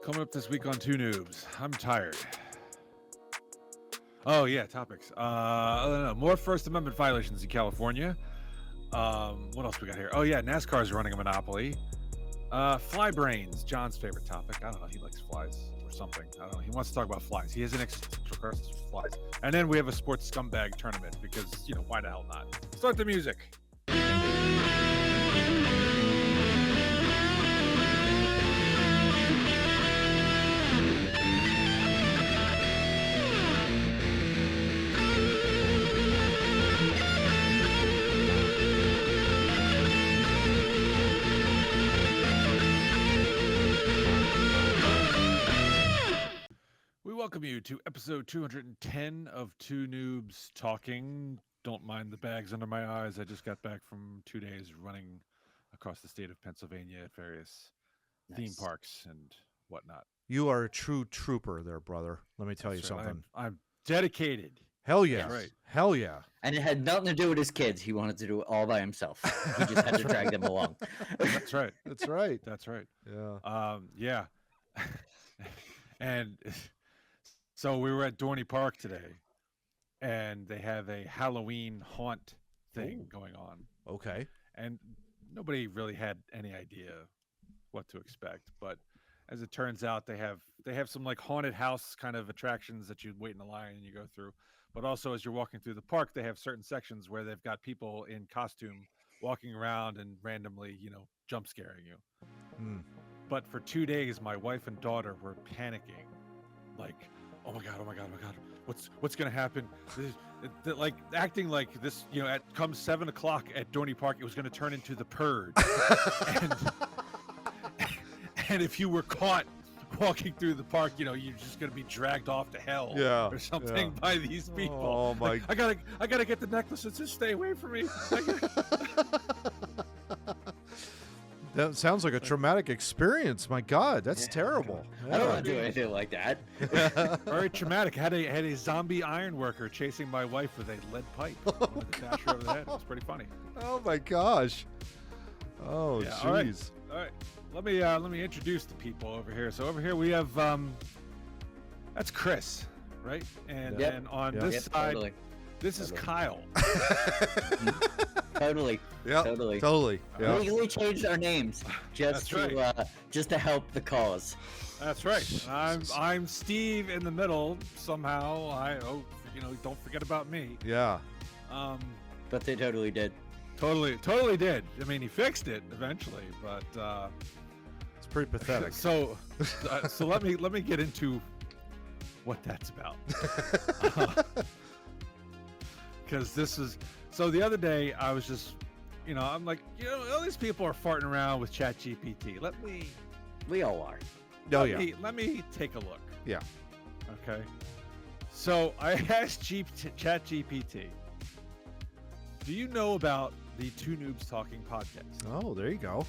Coming up this week on Two Noobs. I'm tired. Oh, yeah, topics. I don't know. More First Amendment violations in California. What else we got here? Oh, yeah, NASCAR is running a monopoly. Fly brains, John's favorite topic. I don't know. He likes flies or something. I don't know. He wants to talk about flies. He has an existential crisis with flies. And then we have a sports scumbag tournament because, why the hell not? Start the music. Welcome you to episode 210 of Two Noobs Talking. Don't mind the bags under my eyes. I just got back from 2 days running across the state of Pennsylvania at various theme parks and whatnot. You are a true trooper there, brother. Let me tell you something. I'm dedicated. Hell yeah. That's right. Hell yeah. And it had nothing to do with his kids. He wanted to do it all by himself. He just had to drag them along. That's right. That's right. That's right. Yeah. Yeah. And so we were at Dorney Park today, and they have a Halloween haunt thing going on. Okay. And nobody really had any idea what to expect, but as it turns out, they have some like haunted house kind of attractions that you wait in a line and you go through. But also, as you're walking through the park, they have certain sections where they've got people in costume walking around and randomly, jump scaring you. Mm. But for 2 days, my wife and daughter were panicking, like, oh my god, what's gonna happen? Like acting like this, at come 7 o'clock at Dorney Park, it was gonna turn into The Purge, and if you were caught walking through the park, you're just gonna be dragged off to hell, or something by these people. Oh my! Like, I gotta get the necklaces. Just stay away from me. That sounds like a traumatic experience. My God, that's terrible. I don't want to do anything like that. Very traumatic. Had a zombie iron worker chasing my wife with a lead pipe. Wanted to dash her over the head. It was pretty funny. Oh my gosh. Oh yeah, jeez. All right. Let me introduce the people over here. So over here we have that's Chris, right? And then on this side, totally. This is Kyle. Totally. Yeah. Totally. Yeah. We legally changed our names just to help the cause. That's right. I'm Steve in the middle somehow. Don't forget about me. Yeah. But they totally did. Totally did. I mean, he fixed it eventually, but it's pretty pathetic. So let me get into what that's about. Because this is the other day I was just, I'm like, all these people are farting around with ChatGPT. We all are. Let me take a look. Yeah. Okay. So I asked ChatGPT, do you know about the Two Noobs Talking podcast? Oh, there you go.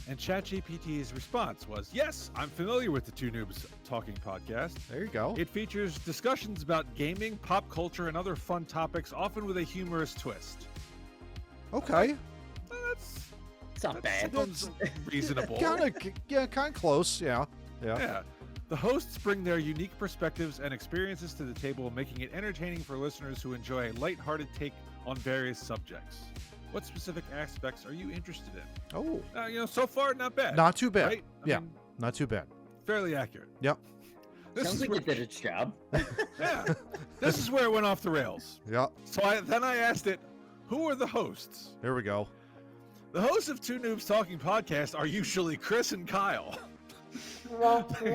And ChatGPT's response was, yes, I'm familiar with the Two Noobs Talking podcast. There you go. It features discussions about gaming, pop culture, and other fun topics, often with a humorous twist. Okay. It's not bad. Sounds reasonable. Kind of close. Yeah. The hosts bring their unique perspectives and experiences to the table, making it entertaining for listeners who enjoy a lighthearted take on various subjects. What specific aspects are you interested in? Oh. So far, not bad. Not too bad. Right? I mean, not too bad. fairly accurate. Yep. Sounds like it did its job. Yeah. This is where it went off the rails. Yeah. So I asked it, who are the hosts? Here we go. The hosts of Two Noobs Talking podcast are usually Chris and Kyle. They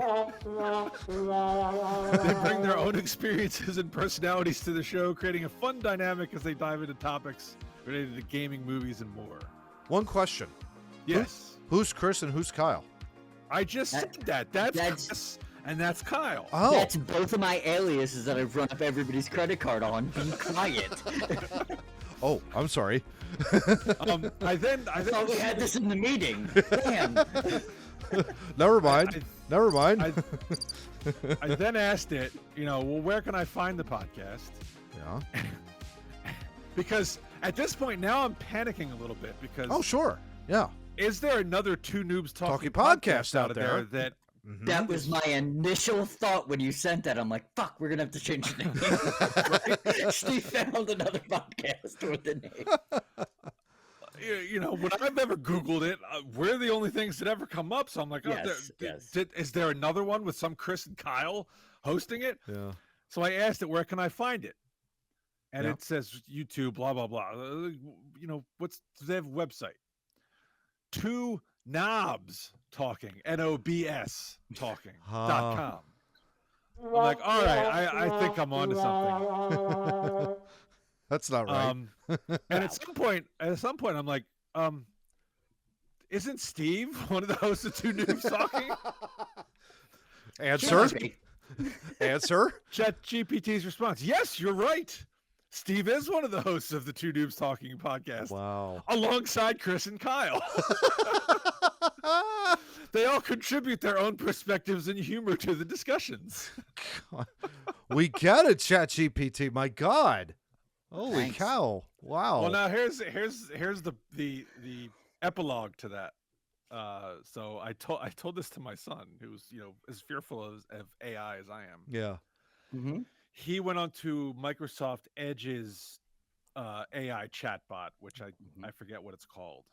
bring their own experiences and personalities to the show, creating a fun dynamic as they dive into topics related to gaming, movies, and more. One question. Yes. Who's Chris and who's Kyle? I just said that. That's Chris and that's Kyle. Oh. That's both of my aliases that I've run up everybody's credit card on. Be quiet. Oh, I'm sorry. I thought we had this in the meeting. Damn. Never mind. I then asked it, where can I find the podcast? Yeah. Because at this point now I'm panicking a little bit because. Oh, sure. Yeah. Is there another Two Noobs Talking podcast out there That was my initial thought when you sent that. I'm like, fuck, we're gonna have to change the name. Steve found another podcast with the name. You know, when I've ever Googled it, we're the only things that ever come up. So I'm like, is there another one with some Chris and Kyle hosting it? Yeah. So I asked it, where can I find it? And it says YouTube, blah, blah, blah. You know, do they have a website? Too Noobs talking, NOBS talking.com. I'm like, all right, I think I'm onto something. That's not right. And at some point, I'm like, isn't Steve one of the hosts of Two Noobs talking? Answer. Answer. ChatGPT's response: yes, you're right. Steve is one of the hosts of the Two Noobs Talking podcast. Wow. Alongside Chris and Kyle. They all contribute their own perspectives and humor to the discussions. We get it, ChatGPT. My God. Holy Thanks. cow. Wow. Well, now here's the epilogue to that. So I told this to my son, who's, you know, as fearful of AI as I am. Yeah. Mm-hmm. He went on to Microsoft Edge's AI chatbot, which I forget what it's called.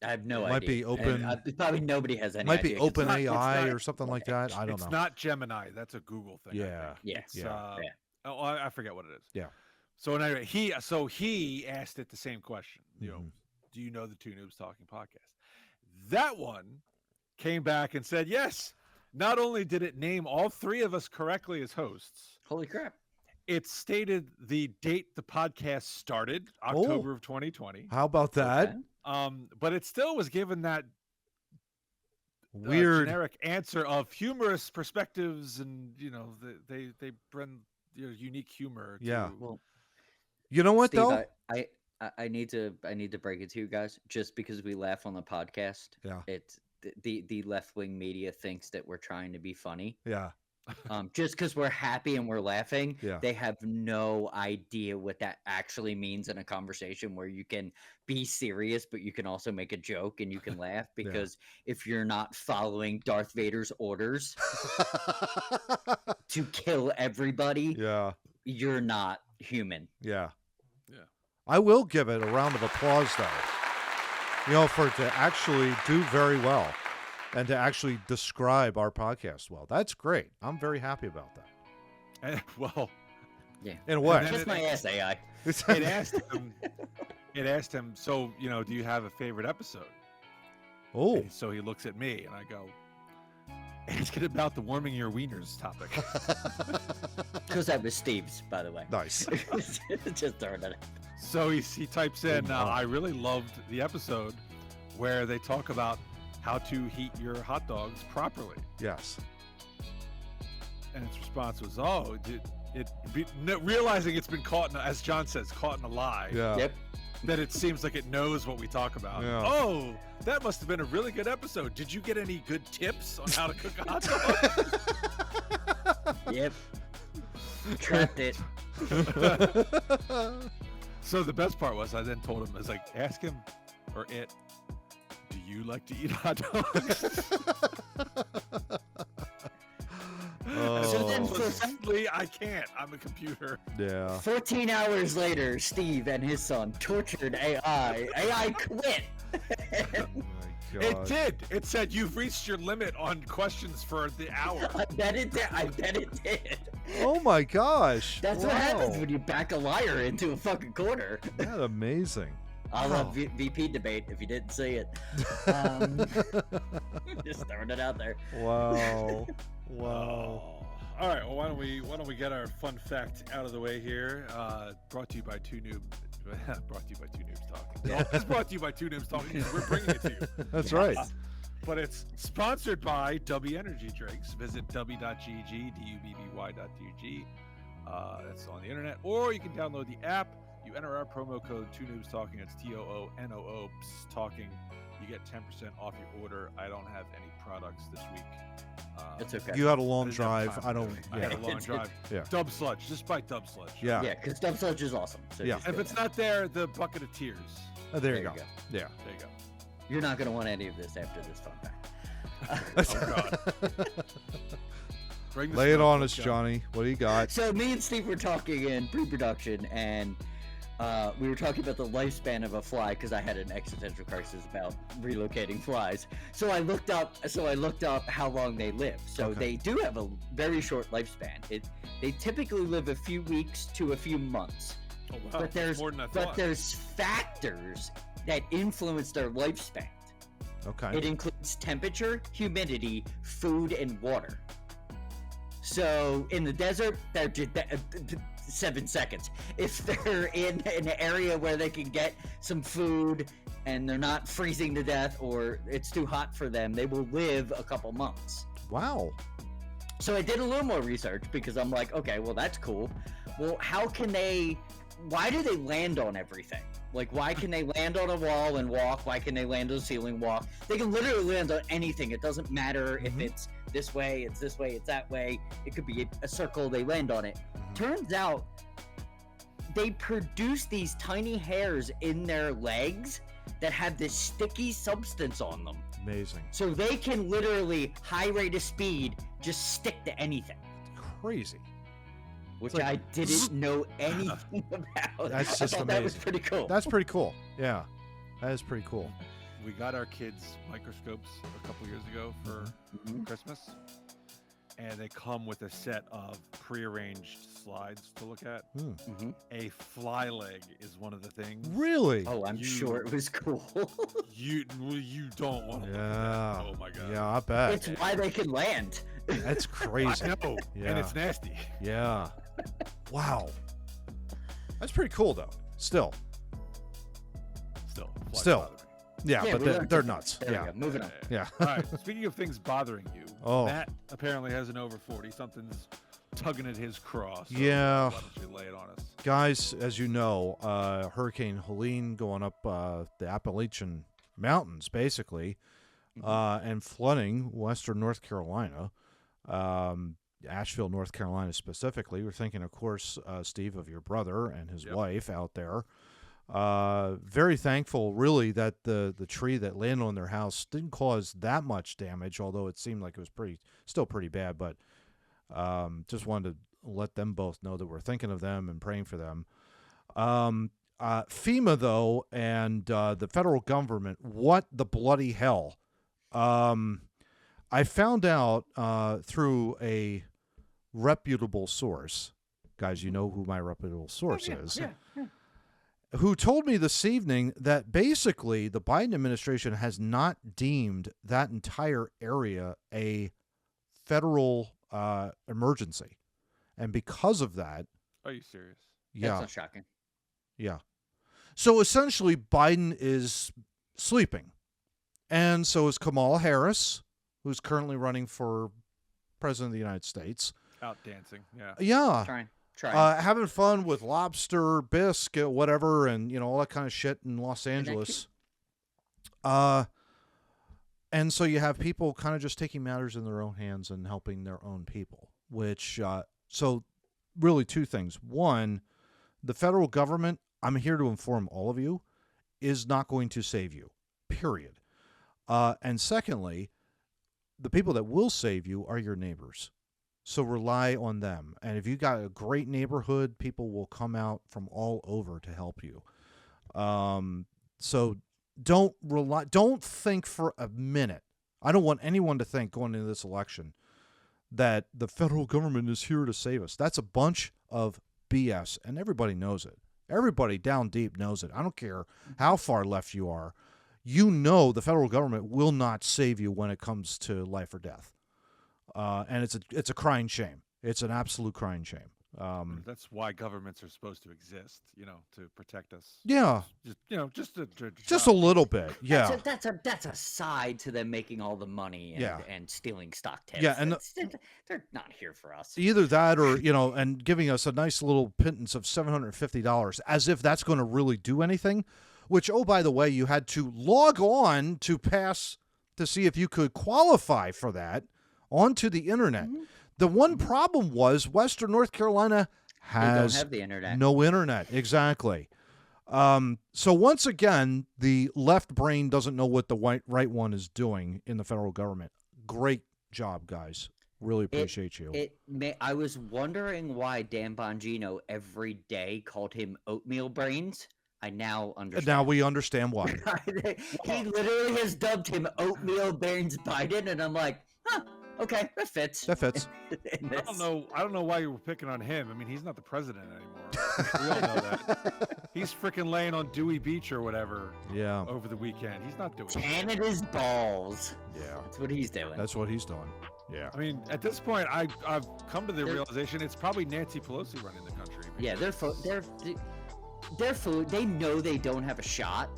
I have no Might idea. be open. Probably nobody has any Might idea. be 'cause Open it's not- AI or something like that. I don't It's know. not Gemini. That's a Google thing. I Yeah. think. Yes. Yeah. Oh, I forget what it is. Yeah. So anyway, he asked it the same question. You know, do you know the Two Noobs Talking podcast? That one came back and said yes. Not only did it name all three of us correctly as hosts, Holy crap. it stated the date the podcast started, October of 2020. How about that? Okay. But it still was given that Weird. generic answer of humorous perspectives, and you know they bring unique humor. Yeah. To, Well, You know what Steve, though? I need to break it to you guys. Just because we laugh on the podcast, Yeah. it's the left wing media thinks that we're trying to be funny. Yeah. Just because we're happy and we're laughing, Yeah. they have no idea what that actually means in a conversation where you can be serious, but you can also make a joke and you can laugh. Because if you're not following Darth Vader's orders to kill everybody, Yeah. you're not human. Yeah. Yeah. I will give it a round of applause though. You know, for it to actually do very well and to actually describe our podcast well. That's great. I'm very happy about that. and, well, Yeah. In a way. Kiss my ass, AI. it asked him. So you know, do you have a favorite episode? Oh. And so he looks at me and I go, ask it about the warming your wieners topic. Because that was Steve's, by the way. Nice. Just throwing it out. So he types in, wow. I really loved the episode where they talk about how to heat your hot dogs properly. Yes. And its response was, oh, realizing it's been caught, as John says, caught in a lie. Yeah. Yep. That it seems like it knows what we talk about. Yeah. Oh, that must have been a really good episode. Did you get any good tips on how to cook a hot dog? Yep. Trapped it. So the best part was I then told him, I was like, ask him or it, do you like to eat hot dogs? So then Oh. Explicitly, I can't. I'm a computer. Yeah. 14 hours later, Steve and his son tortured AI. AI quit. Oh my It God. did. It said you've reached your limit on questions for the hour. I bet it did. I bet it did. Oh my gosh. That's what happens when you back a liar into a fucking corner. That's amazing. I love VP debate if you didn't see it. Just throwing it out there. Wow. Wow. Oh. All right. Well, why don't we get our fun fact out of the way here? Brought to you by Two Noobs. Brought to you by Two Noobs Talking. No, it's brought to you by Two Noobs Talking. We're bringing it to you. That's right. But it's sponsored by W Energy Drinks. Visit w.gg, dubby.gg. That's on the internet, or you can download the app. You enter our promo code Two Noobs Talking. It's TOONOO Talking. You get 10% off your order. I don't have any products this week. It's okay. You had a I long didn't have drive. time I don't. I had a Yeah. long drive. Yeah. Dub Sludge. Just buy Dub Sludge. Yeah. Yeah, because Dub Sludge is awesome. So Yeah. just If go it's there. not there, the bucket of tears. There you go. Yeah. There you go. You're not going to want any of this after this fun fact. Oh God. Lay it on us, Johnny. What do you got? So me and Steve were talking in pre-production, and we were talking about the lifespan of a fly because I had an existential crisis about relocating flies. So I looked up how long they live. So they do have a very short lifespan. They typically live a few weeks to a few months. Oh, wow. But there's more than I thought. factors that influence their lifespan. Okay. It includes temperature, humidity, food, and water. So in the desert, they're just 7 seconds. If they're in an area where they can get some food and they're not freezing to death or it's too hot for them, they will live a couple months. Wow. So I did a little more research because I'm like, okay, well, that's cool. Well, why do they land on everything? Like, why can they land on a wall and walk? Why can they land on a ceiling, walk? They can literally land on anything. It doesn't matter if it's this way, it's that way. It could be a circle, they land on it. Turns out they produce these tiny hairs in their legs that have this sticky substance on them. Amazing. So they can literally, high rate of speed, just stick to anything. Crazy. Which I didn't know anything about. That's just amazing. That was pretty cool. That's pretty cool. Yeah, that is pretty cool. We got our kids microscopes a couple years ago for Christmas, and they come with a set of prearranged slides to look at. A fly leg is one of the things. Really? Oh, I'm sure it was cool. You don't want to look at that. Oh my God. Yeah, I bet. It's why they can land. That's crazy. I know, and it's nasty. Yeah. Wow. That's pretty cool, though. Still. Flies bother me. Yeah, Yeah, but they're nuts. There Yeah. we go. Moving on. Yeah. All right. Speaking of things bothering you, Oh. Matt apparently has an over 40. Something's tugging at his craw. So Yeah. Why don't you lay it on us? Guys, as you know, Hurricane Helene going up the Appalachian Mountains, basically, and flooding western North Carolina, Asheville, North Carolina specifically. We're thinking, of course, Steve, of your brother and his wife out there. Very thankful, really, that the tree that landed on their house didn't cause that much damage, although it seemed like it was still pretty bad. But just wanted to let them both know that we're thinking of them and praying for them. FEMA, though, and the federal government, what the bloody hell? I found out through a reputable source. Guys, you know who my reputable source is. Yeah. Who told me this evening that basically the Biden administration has not deemed that entire area a federal emergency. And because of that... Are you serious? Yeah. That's not shocking. Yeah. So essentially, Biden is sleeping. And so is Kamala Harris, who's currently running for president of the United States. Out dancing. Yeah. Yeah. Trying. Having fun with lobster, bisque, whatever, and all that kind of shit in Los Angeles. And so you have people kind of just taking matters in their own hands and helping their own people, which, so really two things. One, the federal government, I'm here to inform all of you, is not going to save you, period. And secondly, the people that will save you are your neighbors. So rely on them. And if you got a great neighborhood, people will come out from all over to help you. So don't think for a minute. I don't want anyone to think going into this election that the federal government is here to save us. That's a bunch of BS, and everybody knows it. Everybody down deep knows it. I don't care how far left you are. You know the federal government will not save you when it comes to life or death. And it's a crying shame. It's an absolute crying shame. That's why governments are supposed to exist, to protect us. Yeah. Just a little bit. Yeah. That's a side to them making all the money and stealing stock tips. Yeah, and they're not here for us. Either that or, and giving us a nice little pittance of $750 as if that's going to really do anything, which, oh, by the way, you had to log on to see if you could qualify for that onto the internet. Mm-hmm. The one problem was Western North Carolina has don't have the internet. No internet. Exactly. So once again, the left brain doesn't know what the right one is doing in the federal government. Great job, guys. Really appreciate you. I was wondering why Dan Bongino every day called him oatmeal brains. I now understand. Now we understand why. He literally has dubbed him oatmeal brains Biden, and I'm like, huh, okay, that fits. That fits. I don't know why you were picking on him. I mean, he's not the president anymore. We all know that. He's freaking laying on Dewey Beach or whatever. Yeah. Over the weekend, he's not doing. Canada's balls. Yeah. That's what he's doing. That's what he's doing. Yeah. I mean, at this point, I've come to the realization it's probably Nancy Pelosi running the country. Yeah, they're food. They know they don't have a shot,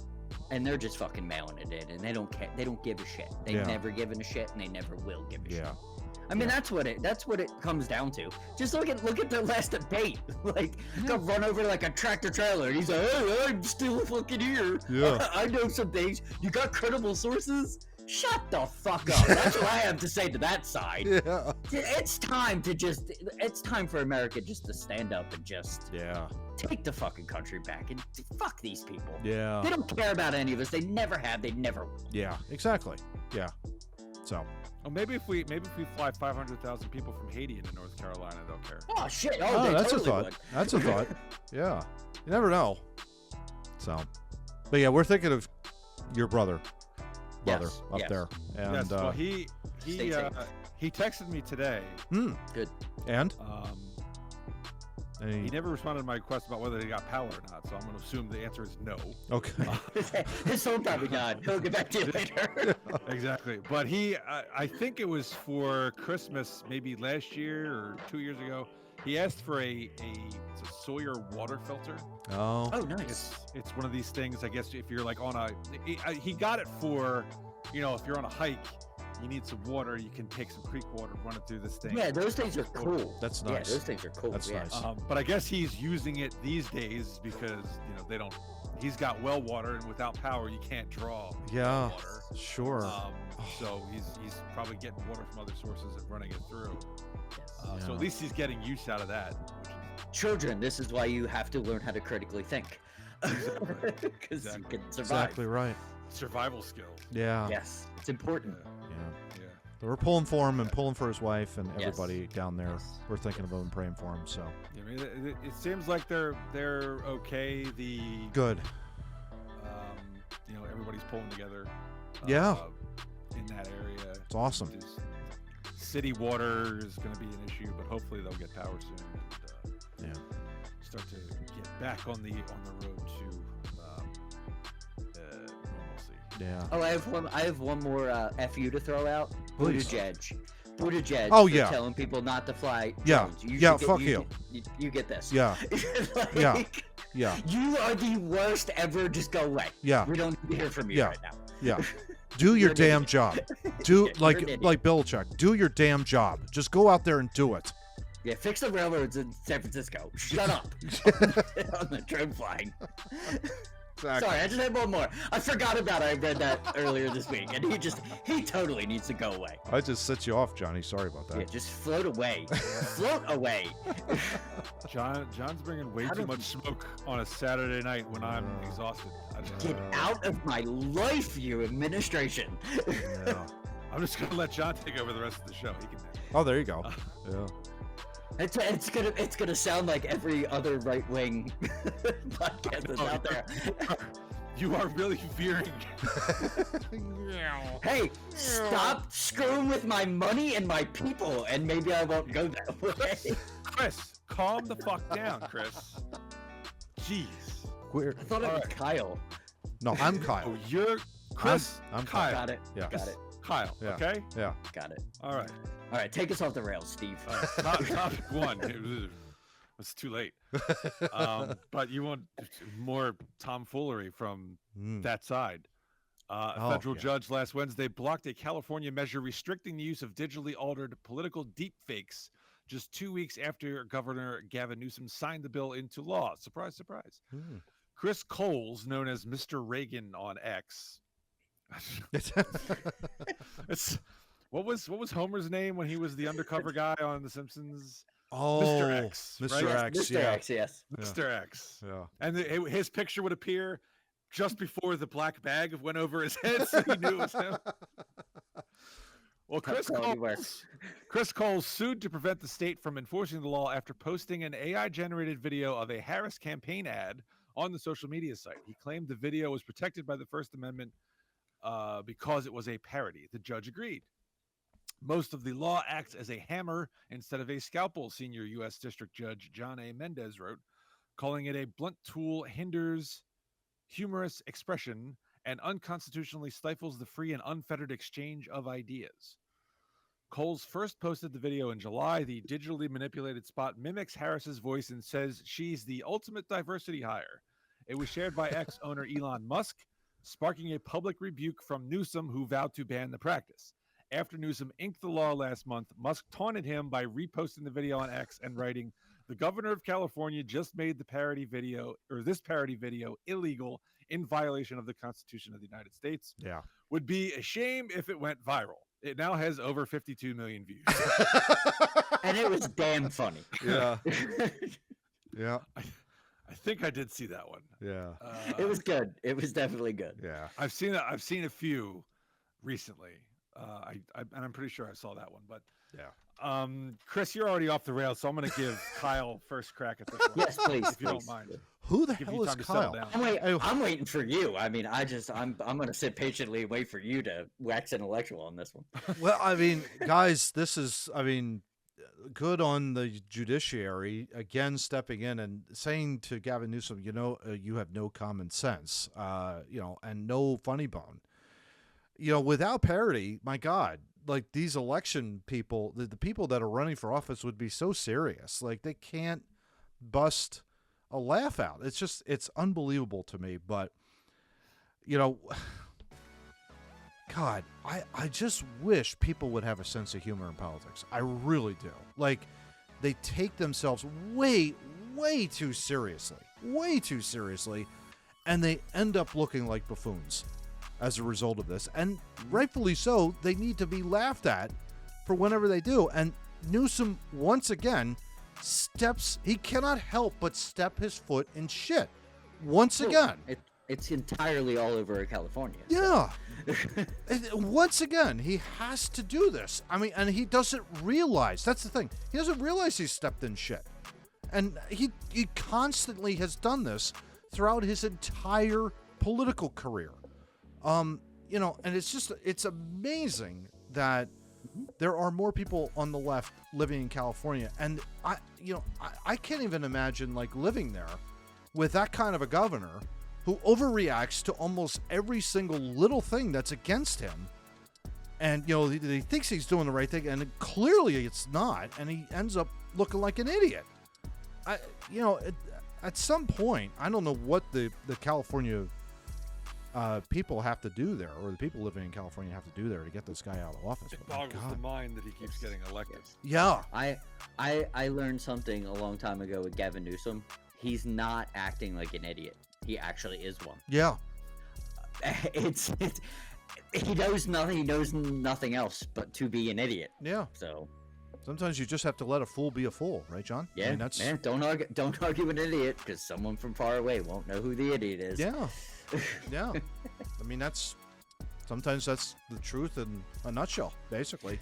and they're just fucking mailing it in, and they don't care. They don't give a shit. They've never given a shit, and they never will give a shit. I mean, that's what it comes down to. Just look at their last debate. Like, got run over like a tractor trailer, and he's like, "Hey, I'm still fucking here. Yeah. I know some things. You got credible sources." Shut the fuck up. That's what I have to say to that side. Yeah. It's time for America just to stand up and just take the fucking country back and fuck these people. Yeah. They don't care about any of us. They never have. They never will. Yeah, exactly. Yeah. So. Well, maybe if we fly 500,000 people from Haiti into North Carolina, they'll care. Oh shit! Oh, they that's totally a thought. would. That's a thought. Yeah. You never know. So, but yeah, we're thinking of your brother up there. And yes. Well, he texted me today. Good. And he never responded to my request about whether he got power or not, so I'm going to assume the answer is no. Okay. His phone probably died. He'll get back to you later. Exactly. But I think it was for Christmas, maybe last year or 2 years ago. He asked for it's a Sawyer water filter. Oh, nice. It's one of these things, I guess, if you're like he got it for, if you're on a hike, you need some water, you can take some creek water, run it through this thing. Yeah, those things are cool. That's nice. Yeah, those things are cool. That's nice. But I guess he's using it these days because, he's got well water, and without power, you can't draw Yeah, water. Sure. So he's probably getting water from other sources and running it through. Yes. So at least he's getting use out of that. Children, this is why you have to learn how to critically think. Because you can survive. Exactly right. Survival skill. Yeah. Yes, it's important. Yeah. So we're pulling for him and pulling for his wife and everybody down there. Yes. We're thinking of him and praying for him. So. I mean, it seems like they're okay. Good. Everybody's pulling together. In that area. It's awesome. City water is going to be an issue, but hopefully they'll get power soon and start to get back on the road to normalcy. Yeah. Oh, I have one more FU to throw out. Please. Buttigieg. Oh, for yeah. telling people not to fly Yeah. drones. Fuck you. You get this. Yeah. Yeah. You are the worst ever. Just go away. Yeah. We don't need to hear from you right now. Yeah. Do your damn job. Do like idiot. Belichick. Do your damn job. Just go out there and do it. Yeah, fix the railroads in San Francisco. Shut up on the drone flying. Exactly. Sorry, I just had one more. I forgot about it. I read that earlier this week, and he totally needs to go away. I just set you off, Johnny. Sorry about that. Yeah, just float away. Float away. John's bringing way too much smoke on a Saturday night when I'm exhausted. Get out of my life, you administration. Yeah. I'm just gonna let John take over the rest of the show. He can. Oh, there you go. Yeah. It's gonna sound like every other right wing podcast that's out there. You are really veering. Hey, stop screwing with my money and my people, and maybe I won't go that way. Chris, calm the fuck down, Chris. Jeez. Weird. I thought it was Kyle. No, I'm Kyle. Oh, you're Chris. I'm Kyle. Got it. Yeah. Got it. Kyle. Yeah. Okay. Yeah. Got it. All right. All right. Take us off the rails, Steve. Topic one. It's too late. But you want more tomfoolery from that side. A federal judge last Wednesday blocked a California measure restricting the use of digitally altered political deepfakes just 2 weeks after Governor Gavin Newsom signed the bill into law. Surprise, surprise. Chris Coles, known as Mr. Reagan on X. What was Homer's name when he was the undercover guy on The Simpsons? Oh, Mr. X, Mr. right? Yes, X, Mr. yeah. X, yes. Yeah. Mr. X. Yeah. And his picture would appear just before the black bag went over his head, so he knew it was him. Well, Chris Cole sued to prevent the state from enforcing the law after posting an AI-generated video of a Harris campaign ad on the social media site. He claimed the video was protected by the First Amendment because it was a parody. The judge agreed. Most of the law acts as a hammer instead of a scalpel, senior U.S. District Judge John A. Mendez wrote, calling it a blunt tool hinders humorous expression and unconstitutionally stifles the free and unfettered exchange of ideas. Coles first posted the video in July. The digitally manipulated spot mimics Harris's voice and says she's the ultimate diversity hire. It was shared by ex-owner Elon Musk, sparking a public rebuke from Newsom, who vowed to ban the practice. After Newsom inked the law last month, Musk taunted him by reposting the video on X and writing, "The governor of California just made this parody video illegal in violation of the Constitution of the United States. Yeah. Would be a shame if it went viral. It now has over 52 million views." And it was damn funny. Yeah. Yeah. I think I did see that one. Yeah. It was good. It was definitely good. Yeah. I've seen a few recently. And I'm pretty sure I saw that one, but Yeah. Chris, you're already off the rails, so I'm going to give Kyle first crack at this one. Yes, please, if you don't mind. Who the Give hell you is time to settle Kyle? down. I'm waiting for you. I mean, I'm going to sit patiently and wait for you to wax intellectual on this one. Well, I mean, guys, this is, good on the judiciary again stepping in and saying to Gavin Newsom, you have no common sense, and no funny bone. Without parity, my God, like these election people, the people that are running for office would be so serious. Like they can't bust a laugh out. It's unbelievable to me. But, God, I just wish people would have a sense of humor in politics. I really do. Like, they take themselves way, way too seriously. Way too seriously. And they end up looking like buffoons as a result of this. And rightfully so, they need to be laughed at for whenever they do. And Newsom, once again, he cannot help but step his foot in shit. Once again. It's entirely all over California. Yeah. Once again, he has to do this. I mean, and he doesn't realize. That's the thing. He doesn't realize he's stepped in shit. And he constantly has done this throughout his entire political career. And it's amazing that there are more people on the left living in California. And I can't even imagine like living there with that kind of a governor who overreacts to almost every single little thing that's against him. And, he thinks he's doing the right thing, and clearly it's not, and he ends up looking like an idiot. At some point, I don't know what the California people have to do there, or the people living in California have to do there to get this guy out of office. It boggles the mind that he keeps getting elected. Yeah. I learned something a long time ago with Gavin Newsom. He's not acting like an idiot. He actually is one. Yeah. He knows nothing. He knows nothing else but to be an idiot. Yeah. So sometimes you just have to let a fool be a fool, right, John? Yeah. I mean, that's... Man, don't argue with an idiot because someone from far away won't know who the idiot is. Yeah. Yeah. I mean, sometimes that's the truth in a nutshell, basically.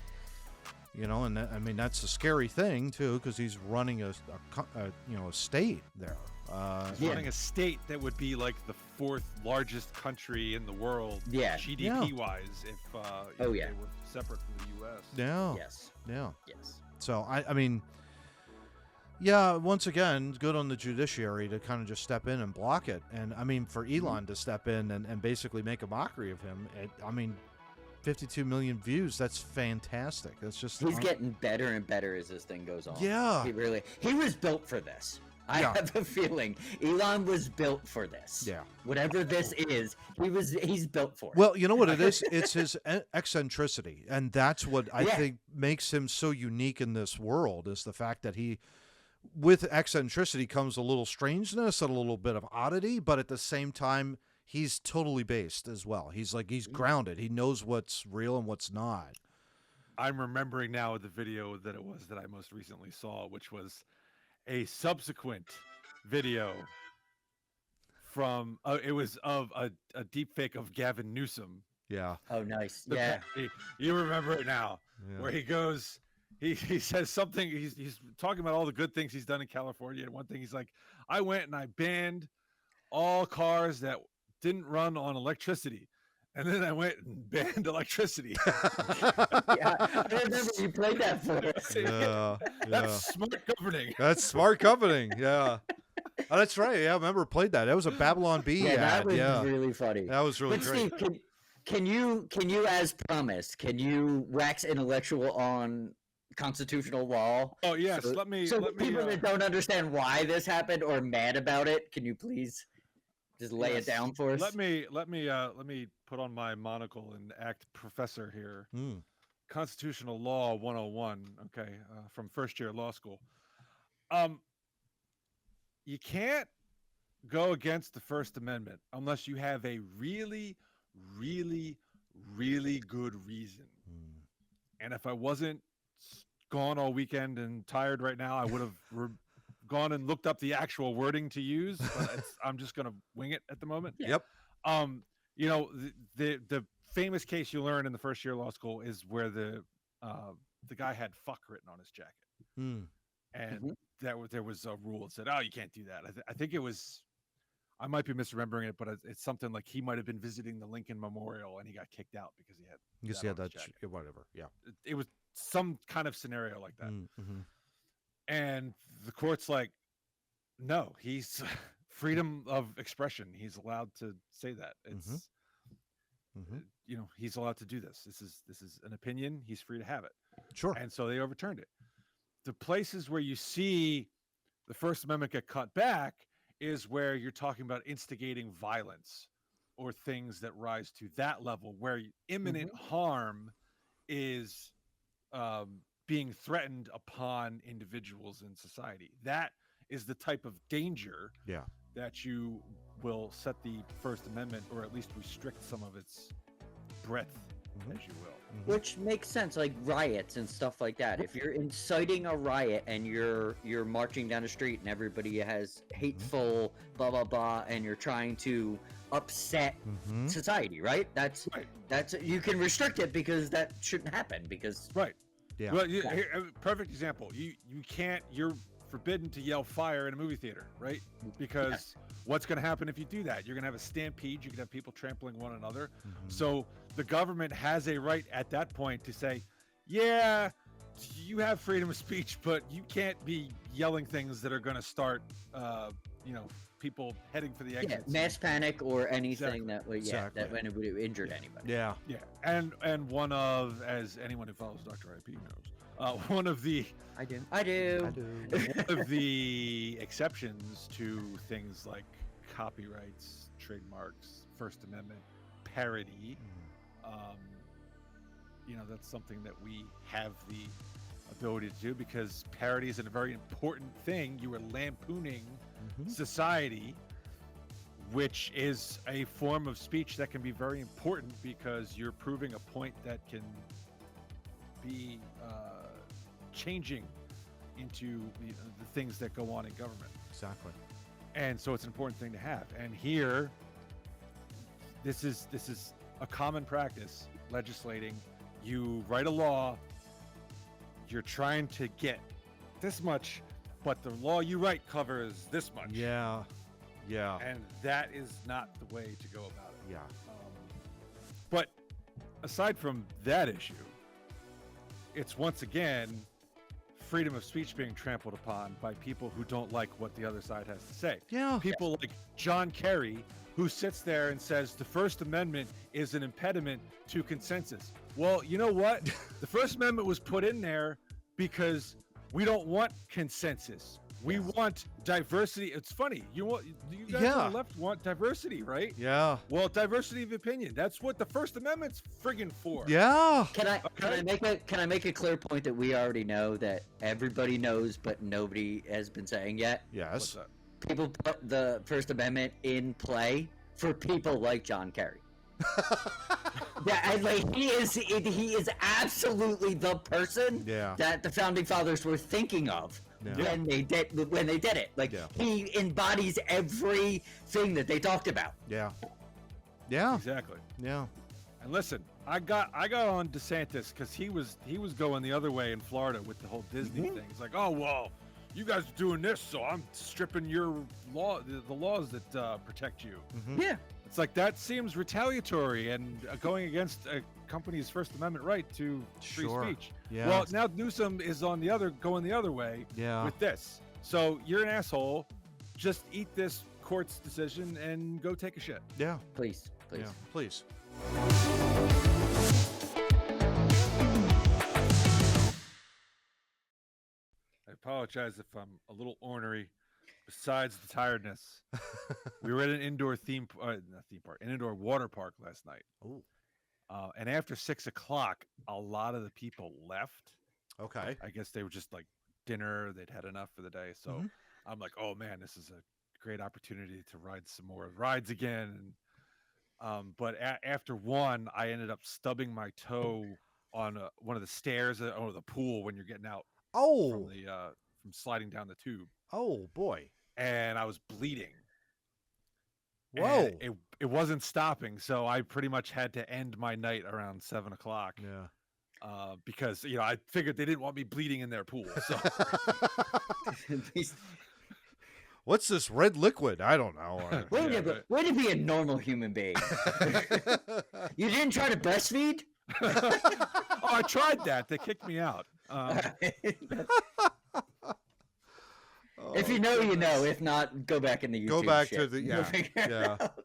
And that's a scary thing too, because he's running a state there. Running a state that would be like the fourth largest country in the world, GDP wise, if they were separate from the U.S. Yeah. Yes. Yeah. Yes. So once again, good on the judiciary to kind of just step in and block it. And I mean, for Elon to step in and basically make a mockery of him, 52 million views, that's fantastic. That's just... He's getting better and better as this thing goes on. Yeah. He was built for this. I have a feeling Elon was built for this. Yeah. Whatever this is, he's built for it. Well, you know what it is? It's his eccentricity. And that's what I think makes him so unique in this world, is the fact that with eccentricity comes a little strangeness and a little bit of oddity, but at the same time, he's totally based as well. He's grounded. He knows what's real and what's not. I'm remembering now the video that it was that I most recently saw, which was a subsequent video from it was of a deep fake of Gavin Newsom. Yeah. Oh, nice. The Yeah. parody. You remember it now, Yeah. where he goes, he says something. He's talking about all the good things he's done in California, and one thing he's like, I went and I banned all cars that didn't run on electricity, and then I went and banned electricity. Yeah. I remember you played that for us. Yeah. That's smart governing. That's smart governing. Yeah. Oh, that's right. Yeah, I remember played that. That was a Babylon Bee Yeah, ad. that was Yeah. really funny. That was really But great. Steve, can you as promised, can you wax intellectual on constitutional law? Oh yes, So, let me. people that don't understand why this happened or mad about it, can you please just lay Yes. it down for us? Let me put on my monocle and act professor here. Hmm. Constitutional Law 101. Okay, from first year law school. You can't go against the First Amendment unless you have a really, really, really good reason. Hmm. And if I wasn't gone all weekend and tired right now, I would have gone and looked up the actual wording to use. But I'm just gonna wing it at the moment. Yeah. Yep. You know, the famous case you learn in the first year law school is where the guy had "fuck" written on his jacket, Hmm. and there was a rule that said, "Oh, you can't do that." I think it was. I might be misremembering it, but it's something like he might have been visiting the Lincoln Memorial and he got kicked out because he had. Because that yeah, on his that's jacket. whatever. Yeah. It was some kind of scenario like that, Mm-hmm. and the court's like, "No, he's freedom of expression. He's allowed to say that. It's." Mm-hmm. You know, he's allowed to do this. This is an opinion. He's free to have it. Sure. And so they overturned it. The places where you see the First Amendment get cut back is where you're talking about instigating violence or things that rise to that level where imminent harm is being threatened upon individuals in society. That is the type of danger Yeah. that you will set the First Amendment, or at least restrict some of its breadth, as you will. Which makes sense, like riots and stuff like that. If you're inciting a riot and you're marching down the street and everybody has hateful blah blah blah, and you're trying to upset society, right? That's you can restrict it because that shouldn't happen because Right. Yeah. Well, here, perfect example. You can't. You're forbidden to yell fire in a movie theater, right? Because what's going to happen if you do that? You're going to have a stampede. You could have people trampling one another. So the government has a right at that point to say, yeah, you have freedom of speech, but you can't be yelling things that are going to start, people heading for the exits. mass panic or anything Exactly. that would Exactly. that when it would have injured anybody. Yeah. Yeah, and one of, as anyone who follows Dr. IP knows, one of the I do. one of the exceptions to things like copyrights, trademarks, First Amendment, parody, that's something that we have the ability to do because parody is a very important thing. You are lampooning society, which is a form of speech that can be very important because you're proving a point that can be changing into the things that go on in government. Exactly. And so it's an important thing to have. And here, this is a common practice, legislating. You write a law, you're trying to get this much, but the law you write covers this much. Yeah. Yeah. And that is not the way to go about it. Yeah. But aside from that issue, it's once again freedom of speech being trampled upon by people who don't like what the other side has to say. Yeah. People like John Kerry, who sits there and says the First Amendment is an impediment to consensus. Well, you know what? The First Amendment was put in there because we don't want consensus. We want diversity. It's funny. You guys on the left want diversity, right? Yeah. Well, diversity of opinion. That's what the First Amendment's friggin' for. Yeah. Can I make a clear point that we already know that everybody knows but nobody has been saying yet? Yes. What's that? People put the First Amendment in play for people like John Kerry. Yeah, and like he is absolutely the person Yeah. that the founding fathers were thinking of Yeah. when they did it. Like Yeah. he embodies everything that they talked about. Yeah. Yeah. Exactly. Yeah. And listen, I got on DeSantis because he was going the other way in Florida with the whole Disney thing. It's like, oh well, you guys are doing this, so I'm stripping your law, the laws that protect you. Yeah. It's like that seems retaliatory and going against a company's First Amendment right to free Sure. speech. Yeah. Well, now Newsom is going the other way Yeah. with this. So you're an asshole. Just eat this court's decision and go take a shit. Yeah. Please. Yeah. Please. I apologize if I'm a little ornery. Besides the tiredness, we were at an indoor an indoor water park last night. Oh. And after 6 o'clock, a lot of the people left. Okay. I guess they were just like dinner. They'd had enough for the day. So Mhm. I'm like, oh man, this is a great opportunity to ride some more rides again. But after one, I ended up stubbing my toe on one of the stairs or the pool when you're getting out Oh. from sliding down the tube. Oh boy. And I was bleeding. Whoa. And it wasn't stopping, so I pretty much had to end my night around 7 o'clock. Yeah. Because I figured they didn't want me bleeding in their pool. So What's this red liquid? I don't know. Way Yeah, to be a normal human being. You didn't try to breastfeed? oh, I tried that. They kicked me out. If you know, you know. If not, go back in the YouTube. Go back shit. to the You'll figure it yeah. out.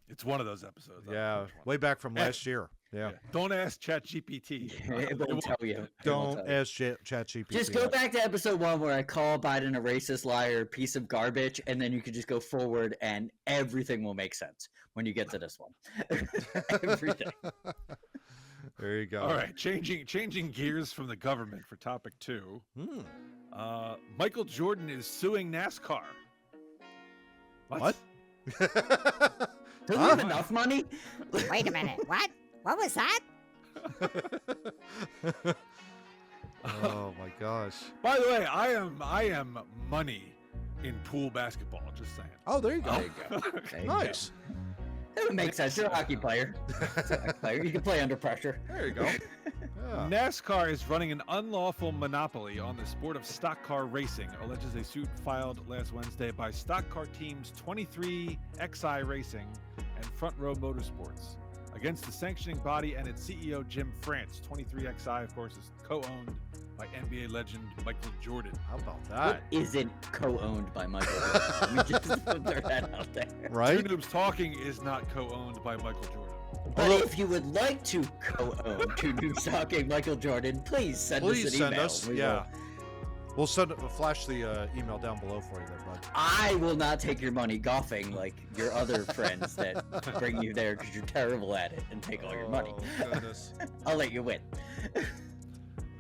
It's one of those episodes. I don't know Yeah. which one. Way back from last year. Yeah. Don't ask ChatGPT. It won't tell you. It won't Don't tell you. ask ChatGPT. Just go back to episode 1 where I call Biden a racist liar, piece of garbage, and then you can just go forward and everything will make sense when you get to this one. Everything. There you go. All right, changing gears from the government for topic 2. Hmm. Michael Jordan is suing NASCAR. What? Do we have enough money? Wait a minute. What? What was that? Oh my gosh. By the way, I am money in pool basketball. Just saying. Oh, there you go. There you go. There you Nice. go. That would make sense. You're a hockey player. You can play under pressure. There you go. Yeah. NASCAR is running an unlawful monopoly on the sport of stock car racing, alleges a suit filed last Wednesday by stock car teams 23XI Racing and Front Row Motorsports against the sanctioning body and its CEO Jim France. 23XI, of course, is co-owned by NBA legend Michael Jordan. How about What that? isn't co-owned by Michael Jordan? Let me just throw that out there. Right? Two Noobs Talking is not co-owned by Michael Jordan. But Although- if you would like to co-own Two Noobs Talking Michael Jordan, please send us Please an send email. us. We Yeah. We'll flash the email down below for you there, bud. I will not take your money golfing like your other friends that bring you there because you're terrible at it and take all your money. Oh, goodness. I'll let you win.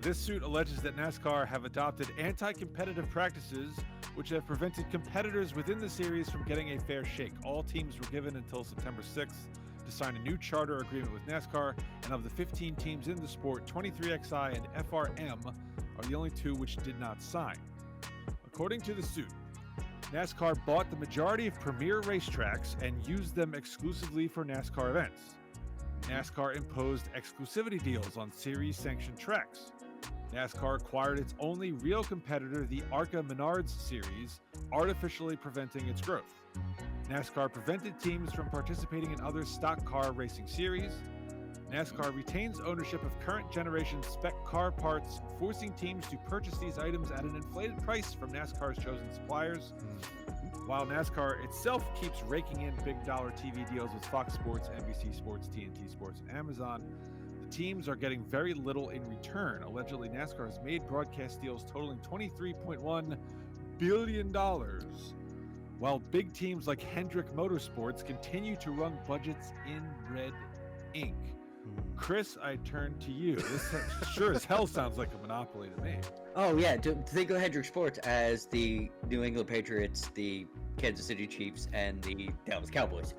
This suit alleges that NASCAR have adopted anti-competitive practices which have prevented competitors within the series from getting a fair shake. All teams were given until September 6th to sign a new charter agreement with NASCAR, and of the 15 teams in the sport, 23XI and FRM are the only two which did not sign. According to the suit, NASCAR bought the majority of premier racetracks and used them exclusively for NASCAR events. NASCAR imposed exclusivity deals on series-sanctioned tracks. NASCAR acquired its only real competitor, the ARCA Menards Series, artificially preventing its growth. NASCAR prevented teams from participating in other stock car racing series. NASCAR retains ownership of current generation spec car parts, forcing teams to purchase these items at an inflated price from NASCAR's chosen suppliers. While NASCAR itself keeps raking in big dollar TV deals with Fox Sports, NBC Sports, TNT Sports, and Amazon, the teams are getting very little in return. Allegedly, NASCAR has made broadcast deals totaling $23.1 billion, while big teams like Hendrick Motorsports continue to run budgets in red ink. Chris, I turn to you. This sure as hell sounds like a monopoly to me. Oh yeah, to think of Hendrick Sports as the New England Patriots, the Kansas City Chiefs, and the Dallas Cowboys.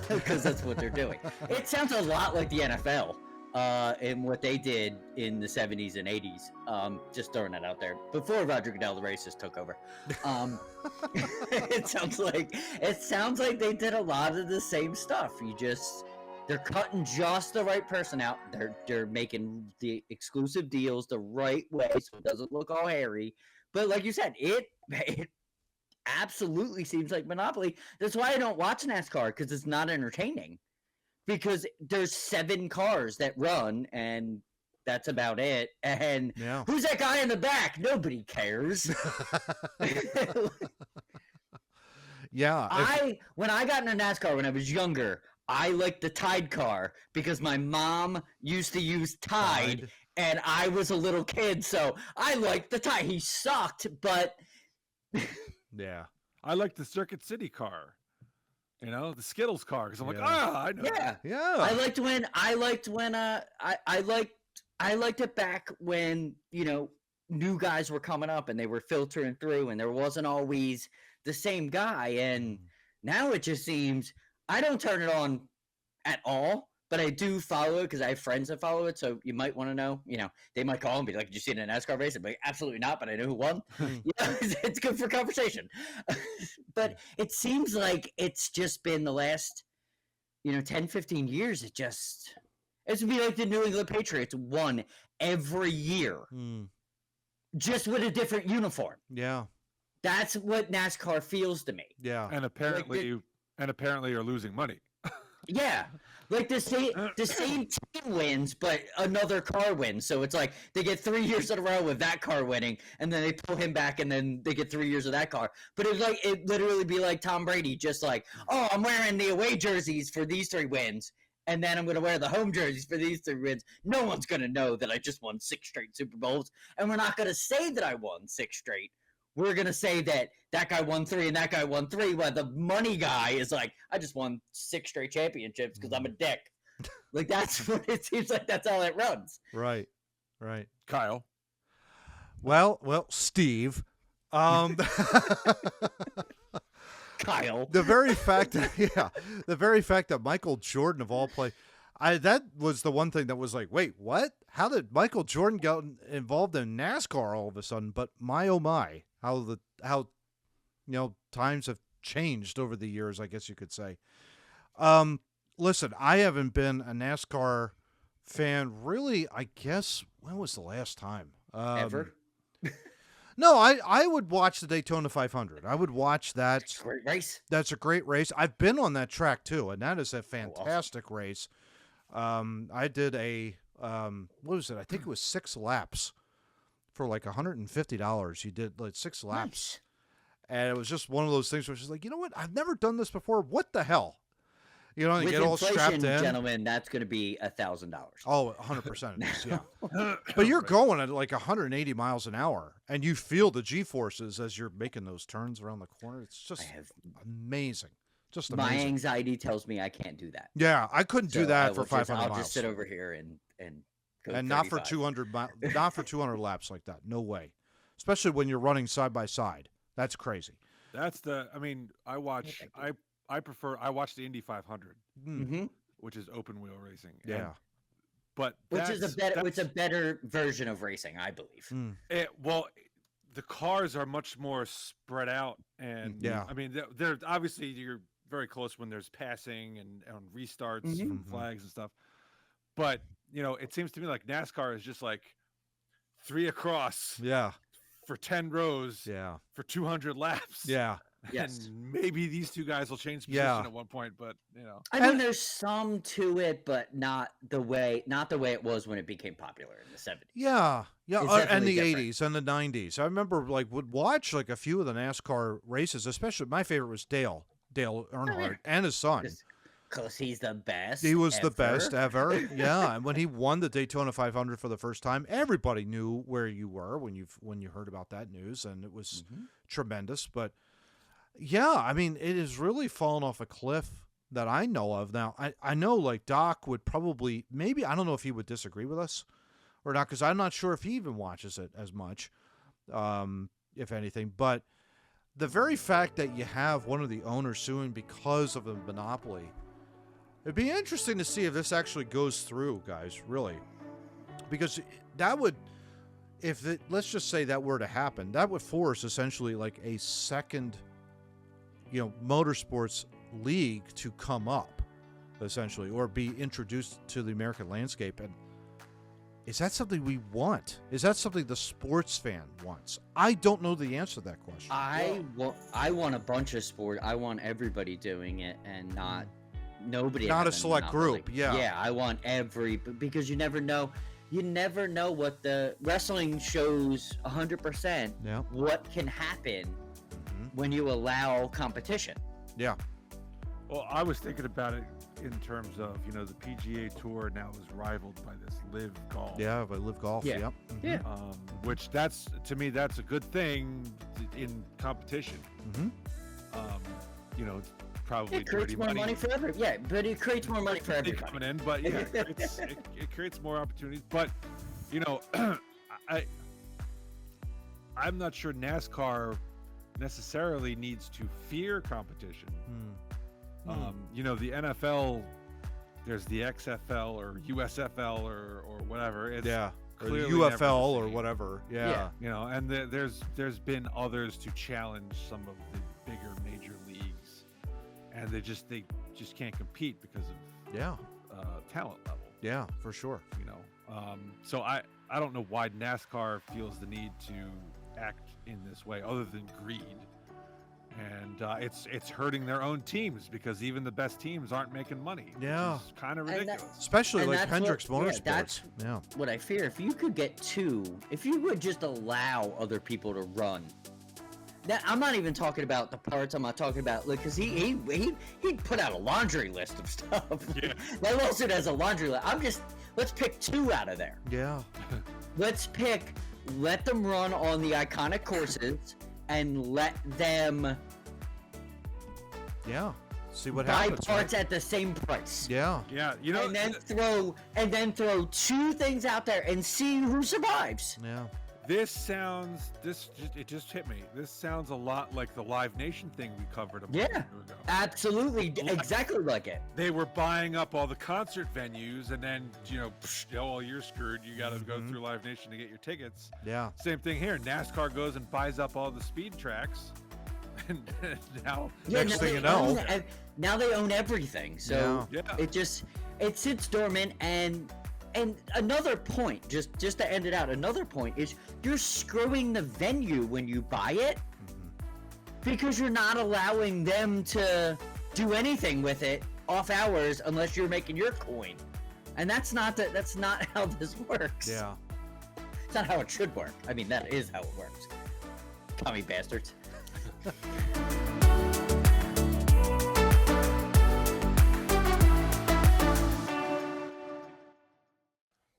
because that's what they're doing. It sounds a lot like the NFL and what they did in the 70s and 80s. Just throwing that out there before Roger Goodell, the racist, took over. It sounds like they did a lot of the same stuff. They're cutting just the right person out. They're making the exclusive deals the right way so it doesn't look all hairy. But like you said, it absolutely seems like monopoly. That's why I don't watch NASCAR, because it's not entertaining. Because there's 7 cars that run, and that's about it. And who's that guy in the back? Nobody cares. Yeah. When I got into NASCAR when I was younger, I liked the Tide car because my mom used to use Tide. And I was a little kid, so I liked the Tide. He sucked, but yeah, I like the Circuit City car. You know, the Skittles car, because I'm like, I know. Yeah. I liked it back when, new guys were coming up and they were filtering through and there wasn't always the same guy. And now it just seems I don't turn it on at all, but I do follow it because I have friends that follow it. So you might want to know, they might call and be like, did you see it in a NASCAR race? I'm like, absolutely not, but I know who won. It's good for conversation. But it seems like it's just been the last, 10, 15 years. It's would be like the New England Patriots won every year, just with a different uniform. Yeah. That's what NASCAR feels to me. Yeah. And apparently you're losing money. Yeah. Like the same team wins, but another car wins. So it's like they get 3 years in a row with that car winning, and then they pull him back, and then they get 3 years of that car. But it literally be like Tom Brady, just like, oh, I'm wearing the away jerseys for these 3 wins, and then I'm going to wear the home jerseys for these 3 wins. No one's going to know that I just won 6 straight Super Bowls, and we're not going to say that I won 6 straight. We're going to say that guy won 3 and that guy won 3, while the money guy is like, I just won 6 straight championships because I'm a dick. Like, that's what it seems like. That's how it runs. Right. Kyle. Well, Steve. Kyle. The very fact that Michael Jordan of all that was the one thing that was like, wait, what? How did Michael Jordan get involved in NASCAR all of a sudden? But my oh my, how times have changed over the years, I guess you could say. Listen, I haven't been a NASCAR fan really, I guess, when was the last time? Ever? No, I would watch the Daytona 500. I would watch that. It's a great race. That's a great race. I've been on that track too, and that is a fantastic race. I did what was it? I think it was 6 laps for like $150. You did like 6 laps. Nice. And it was just one of those things where it's just like, you know what? I've never done this before. What the hell? You With get all strapped in. Gentlemen, that's going to be $1,000. Oh, 100% it is, yeah. But you're going at like 180 miles an hour, and you feel the G-forces as you're making those turns around the corner. It's just amazing. Just amazing. My anxiety tells me I can't do that. Yeah, I couldn't do that for 500 miles. I'll just sit over here and go and 35. not for 200 not for 200 laps like that. No way. Especially when you're running side by side. That's crazy. I watch the Indy 500, which is open wheel racing. Yeah. Which is a better version of racing, I believe. The cars are much more spread out, and they're obviously you're very close when there's passing and restarts from flags and stuff. But it seems to me like NASCAR is just like 3 across. Yeah. For 10 rows. Yeah. For 200 laps. Yeah. Yes. And maybe these 2 guys will change position at one point, but I mean, there's some to it, but not the way it was when it became popular in the 70s. Yeah. And the different. 80s and the 90s. I remember would watch like a few of the NASCAR races, especially my favorite was Dale Earnhardt and his son. Because he's the best. He was the best ever. Yeah. And when he won the Daytona 500 for the first time, everybody knew where you were when you heard about that news, and it was tremendous. But yeah, I mean, it has really fallen off a cliff that I know of. Now, I know like Doc would probably, maybe, I don't know if he would disagree with us or not, because I'm not sure if he even watches it as much, if anything. But the very fact that you have one of the owners suing because of a monopoly, it'd be interesting to see if this actually goes through, guys, really. Because that would, let's just say that were to happen, that would force essentially like a second, motorsports league to come up, essentially, or be introduced to the American landscape. And is that something we want? Is that something the sports fan wants? I don't know the answer to that question. I want a bunch of sport. I want everybody doing it and not nobody. Not a having select monopoly. group. Yeah. Yeah, I want because you never know. You never know what the wrestling shows 100%. Yeah. What can happen when you allow competition? Yeah. Well, I was thinking about it in terms of, the PGA Tour now is rivaled by this Live Golf. Yeah, by Live Golf. Yeah. Yep. Yeah. Which to me, that's a good thing in competition. It's probably It creates dirty more money for everybody. Yeah, but it creates more money for everybody. coming in, but yeah, it creates more opportunities. But I'm not sure NASCAR necessarily needs to fear competition. The NFL, there's the XFL or USFL or whatever. It's Or the clearly UFL never the or same. whatever. Yeah. And there's been others to challenge some of the bigger major leagues, and they just can't compete because of talent level. Yeah, for sure. So I don't know why NASCAR feels the need to act in this way, other than greed. And it's hurting their own teams because even the best teams aren't making money. Yeah. Which is kind of ridiculous. Especially And like that's Hendricks what- yeah, Motorsports. that's- Yeah. What I fear, if you could get if you would just allow other people to run. Now, I'm not even talking about the parts. I'm not talking about because he put out a laundry list of stuff. Yeah. That lawsuit has a laundry list. Let's pick 2 out of there. Yeah. Let them run on the iconic courses and let them See what buy happens. parts at the same price. Yeah. Yeah, And then throw 2 things out there and see who survives. Yeah. it just hit me. This sounds a lot like the Live Nation thing we covered a month Yeah. ago. Absolutely, exactly like it. They were buying up all the concert venues, and then you're screwed. You got to go through Live Nation to get your tickets. Yeah. Same thing here. NASCAR goes and buys up all the speed tracks, and now Next now thing they you know- own now they own everything. So Yeah. it sits dormant. And another point, just to end it out, another point is you're screwing the venue when you buy it because you're not allowing them to do anything with it off hours unless you're making your coin. And that's not how this works. Yeah. It's not how it should work. I mean, that is how it works. Commie bastards.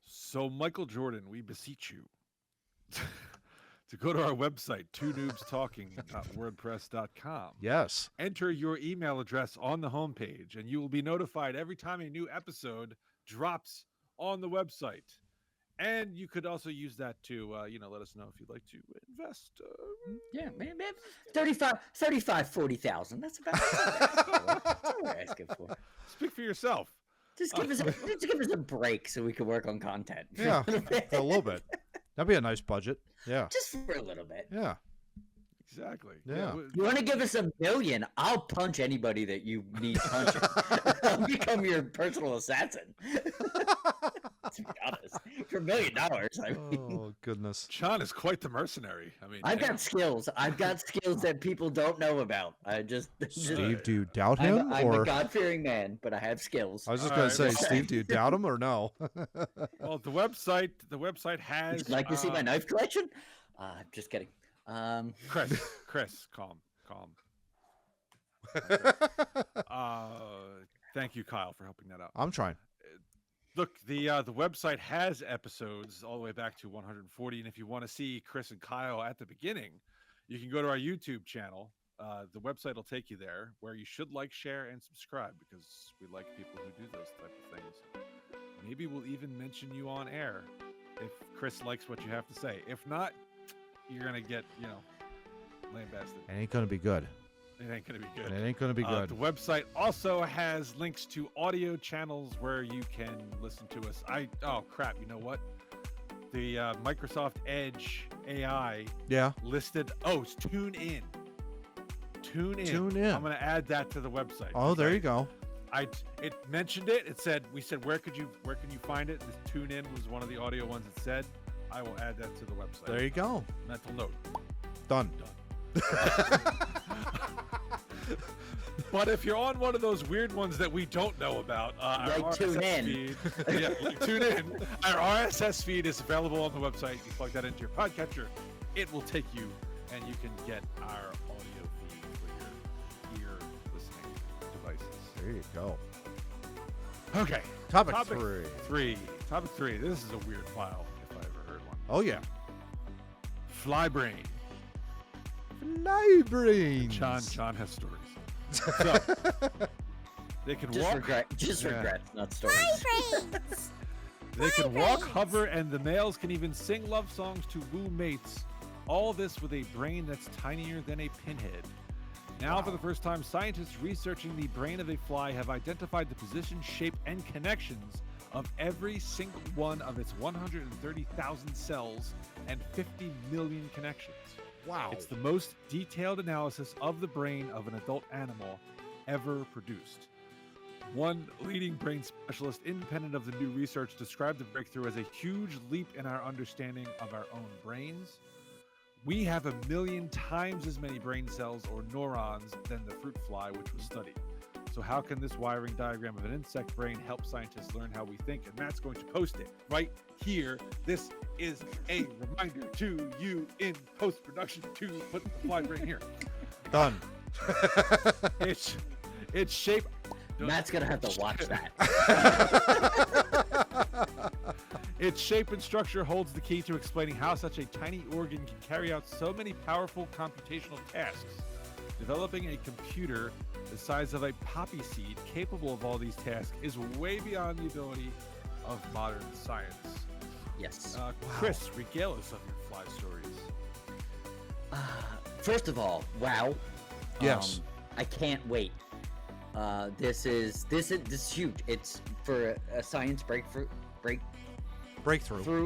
So, Michael Jordan, we beseech you to go to our website, twonoobstalking.wordpress.com. Yes. Enter your email address on the homepage, and you will be notified every time a new episode drops on the website. And you could also use that to, let us know if you'd like to invest. Yeah, man, 35, 40,000. That's about what we're asking for. Speak for yourself. Just give us a break so we can work on content. Yeah. A little bit. That'd be a nice budget. Yeah. Just for a little bit. Yeah. Exactly. Yeah. You want to give us $1 million? I'll punch anybody that you need punching. I'll become your personal assassin. To be honest, for $1 million, I mean, Oh, goodness. John is quite the mercenary. I mean, I've got skills. I've got skills that people don't know about. Steve, do you doubt him? I'm or a God-fearing man, but I have skills. I was just All going to right, say, well- Steve, do you doubt him or no? well, the website has. Would you like to see my knife collection? Just kidding. Chris, calm. Thank you, Kyle, for helping that out. I'm trying. Look, the website has episodes all the way back to 140, and if you want to see Chris and Kyle at the beginning, you can go to our YouTube channel. The website will take you there, where you should like, share, and subscribe, because we like people who do those type of things. Maybe we'll even mention you on air if Chris likes what you have to say. If not, you're gonna get, Lambasted. It ain't gonna be good. It ain't gonna be good. It ain't gonna be good. The website also has links to audio channels where you can listen to us. Oh crap! You know what? The Microsoft Edge AI listed. Oh, it's Tune In. Tune In. I'm gonna add that to the website. Oh, there you go. It mentioned it. It said where can you find it? This Tune In was one of the audio ones it said. I will add that to the website. There you go. Mental note. Done. But if you're on one of those weird ones that we don't know about, our Tune RSS In. feed, Tune In. Our RSS feed is available on the website. You plug that into your podcatcher, it will take you, and you can get our audio feed for your ear listening devices. There you go. Okay. Topic 3. Topic 3. This is a weird file, if I ever heard one. Oh yeah. Flybrain. Flybrains. John has stories. So, they can walk. Regrets, not stories. Brains. They can walk, hover, and the males can even sing love songs to woo mates. All this with a brain that's tinier than a pinhead. Now, for the first time, scientists researching the brain of a fly have identified the position, shape, and connections of every single one of its 130,000 cells and 50 million connections. Wow. It's the most detailed analysis of the brain of an adult animal ever produced. One leading brain specialist independent of the new research described the breakthrough as a huge leap in our understanding of our own brains. We have 1 million times as many brain cells or neurons than the fruit fly, which was studied. So how can this wiring diagram of an insect brain help scientists learn how we think? And Matt's going to post it right here. This is a reminder to you in post-production to put the fly brain here. Done. It's shape. Matt's gonna have to watch that. Its shape and structure holds the key to explaining how such a tiny organ can carry out so many powerful computational tasks. Developing a computer the size of a poppy seed capable of all these tasks is way beyond the ability of modern science. Yes. Chris, regale us of your fly stories. First of all, wow. Yes. I can't wait. This is huge. It's for a science breakthrough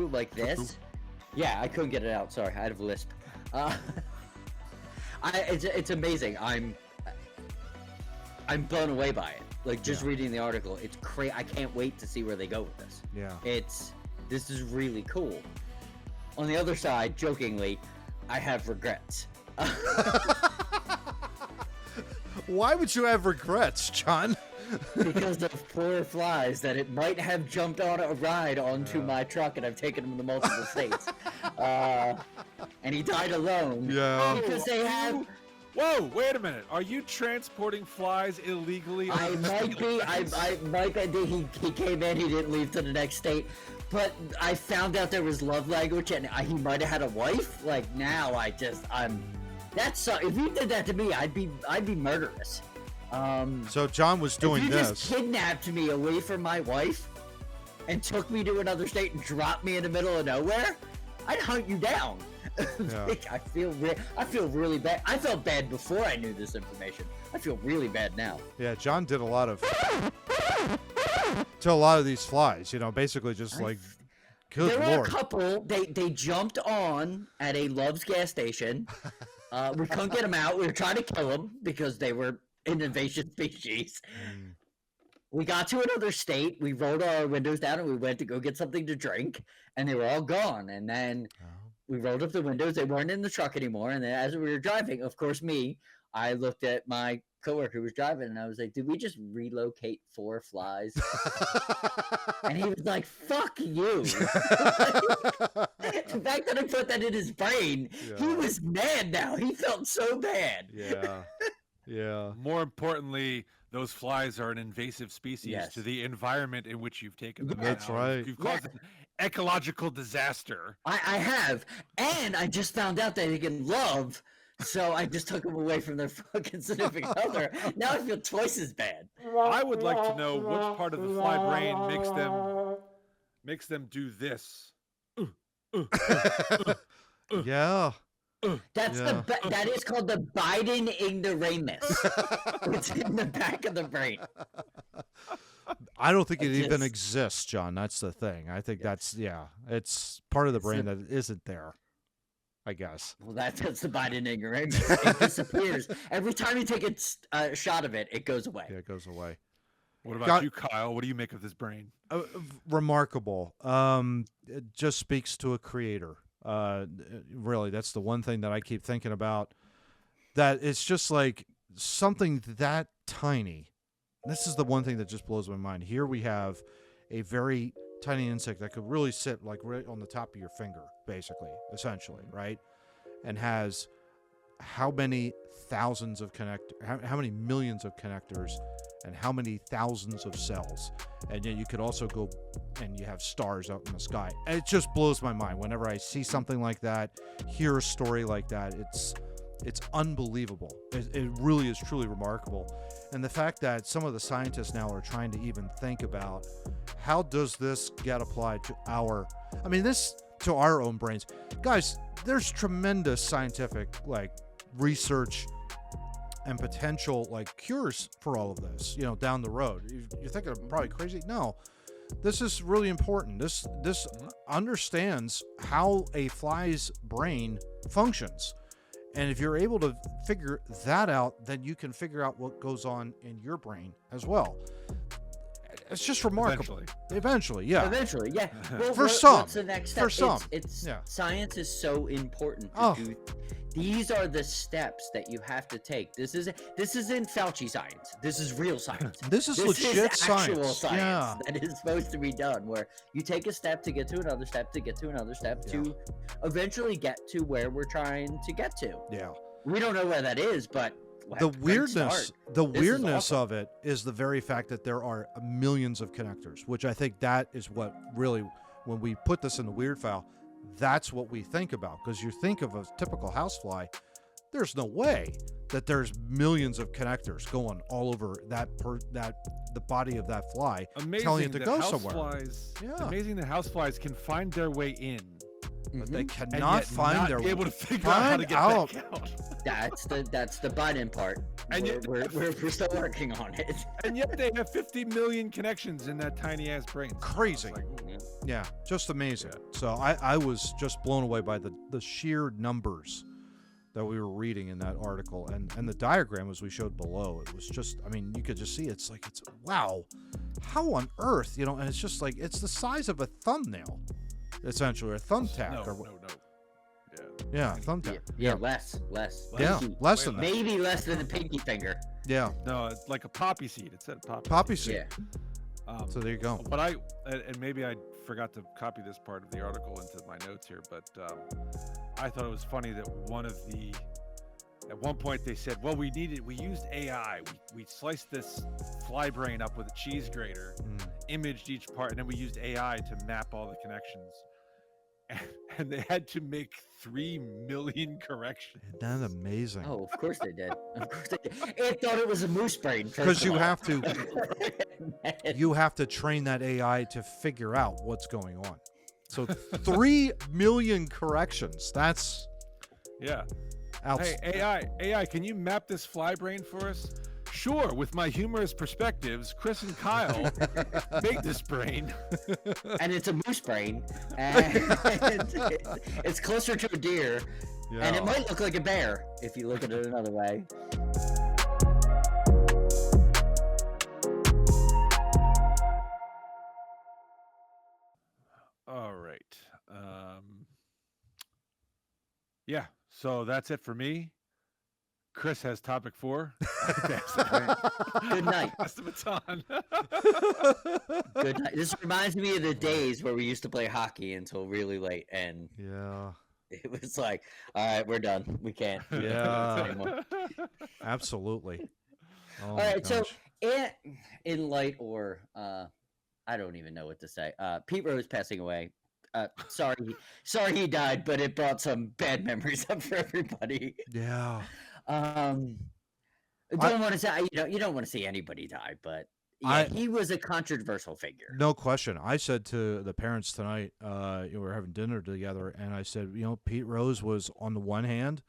like this. Yeah, I couldn't get it out. Sorry, I had a lisp. It's amazing. I'm blown away by it. Like just reading the article, it's crazy. I can't wait to see where they go with this. Yeah. This is really cool. On the other side, jokingly, I have regrets. Why would you have regrets, John? Because of poor flies that it might have jumped on a ride onto my truck, and I've taken him to multiple states. And he died alone. Yeah. Because they have. Whoa, wait a minute. Are you transporting flies illegally? I might be. I might be. He came in. He didn't leave to the next state. But I found out there was love language, and he might have had a wife. Like now, That's if you did that to me, I'd be murderous. So John was doing if you this. just kidnapped me away from my wife and took me to another state and dropped me in the middle of nowhere, I'd hunt you down. Yeah. I feel really bad. I felt bad before I knew this information. I feel really bad now. Yeah, John did a lot of to a lot of these flies. You know, basically just like, good there were lord. a couple. They jumped on at a Love's gas station. We couldn't get them out. We were trying to kill them because they were an invasive species. We got to another state. We rolled our windows down and we went to go get something to drink, and they were all gone. And then we rolled up the windows. They weren't in the truck anymore. And then as we were driving, of course, I looked at my coworker who was driving, and I was like, "Did we just relocate 4 flies?" And he was like, "Fuck you!" The fact that I put that in his brain, he was mad now. He felt so bad. Yeah. Yeah. More importantly, those flies are an invasive species to the environment in which you've taken them. That's right. You've caused an ecological disaster. I have, and I just found out that they can love, so I just took them away from their fucking significant other. Now I feel twice as bad. I would like to know which part of the fly brain makes them do this. Yeah. That's Yeah. that is called the Biden ignoramus. It's in the back of the brain. I don't think I it even just- exists, John. That's the thing. I think Yeah. that's it's part of the It's brain a- that isn't there. I guess. Well, that's the Biden ignoramus. It disappears every time you take a shot of it. It goes away. Yeah, it goes away. What about Got- you, Kyle? What do you make of this brain? Remarkable. It just speaks to a creator. Really, that's the one thing that I keep thinking about. That it's just like something that tiny. This is the one thing that just blows my mind. Here we have a very tiny insect that could really sit like right on the top of your finger, basically, essentially, right? And has how many thousands of how many millions of connectors and how many thousands of cells. And yet you could also go and you have stars out in the sky. And it just blows my mind whenever I see something like that, hear a story like that. It's unbelievable. It really is truly remarkable. And the fact that some of the scientists now are trying to even think about how does this get applied to our own brains. Guys, there's tremendous scientific research and potential cures for all of this, down the road. You're thinking I'm probably crazy? No. This is really important. This understands how a fly's brain functions. And if you're able to figure that out, then you can figure out what goes on in your brain as well. It's just remarkable. Eventually, yeah. Eventually, yeah. Well, For some. what's the next step? For some. It's Yeah. Science is so important to Oh. do. These are the steps that you have to take. This isn't Fauci science. This is real science. This is legit actual science. science Yeah. that is supposed to be done, where you take a step to get to another step to get to another step to eventually get to where we're trying to get to. Yeah. We don't know where that is, but The great weirdness start. the This is weirdness awesome. of it is the very fact that there are millions of connectors, which I think that is what really, when we put this in the weird file, that's what we think about. Because you think of a typical housefly, there's no way that there's millions of connectors going all over the body of that fly, Amazing telling it to that go somewhere. houseflies. Yeah. It's amazing that houseflies can find their way in, But they and cannot yet find not their be able to figure out how find to get out. back out. That's the Biden part. And We're still working on it. And yet they have 50 million connections in that tiny ass brain. Crazy. It's like, ooh. Yeah, just amazing. So I was just blown away by the sheer numbers that we were reading in that article, and the diagram as we showed below. It was just, you could just see it's wow, how on earth, and it's just it's the size of a thumbnail, essentially, or a thumbtack, No. or Yeah. thumbtack. Yeah, less. Yeah, Pinky. less than that. Maybe less than the pinky finger. Yeah, No, it's like a poppy seed. It said poppy. poppy seed. Yeah. So there you go. But and maybe I forgot to copy this part of the article into my notes here, but I thought it was funny that at one point they said, well, we used AI. We sliced this fly brain up with a cheese grater, imaged each part, and then we used AI to map all the connections. And they had to make 3 million corrections. Isn't that amazing? Oh, of course they did. Of course they did. It thought it was a moose brain. Because you have to train that AI to figure out what's going on. So 3 million corrections. That's Yeah. outstanding. Hey, AI, can you map this fly brain for us? Sure, with my humorous perspectives, Chris and Kyle made this brain. And it's a moose brain. And it's closer to a deer. And it might look like a bear if you look at it another way. All right. Yeah, so that's it for me. Chris has topic 4. Good night. Pass the baton. Good night. This reminds me of the days where we used to play hockey until really late, and Yeah. it was like, all right, we're done. We can't. do this Yeah. anymore. Absolutely. Oh, All my right, so gosh. in light or I don't even know what to say. Pete Rose passing away. Sorry he died, but it brought some bad memories up for everybody. Yeah. Don't want to say you don't want to see anybody die, but he was a controversial figure. No question. I said to the parents tonight, we were having dinner together, and I said, Pete Rose was, on the one hand,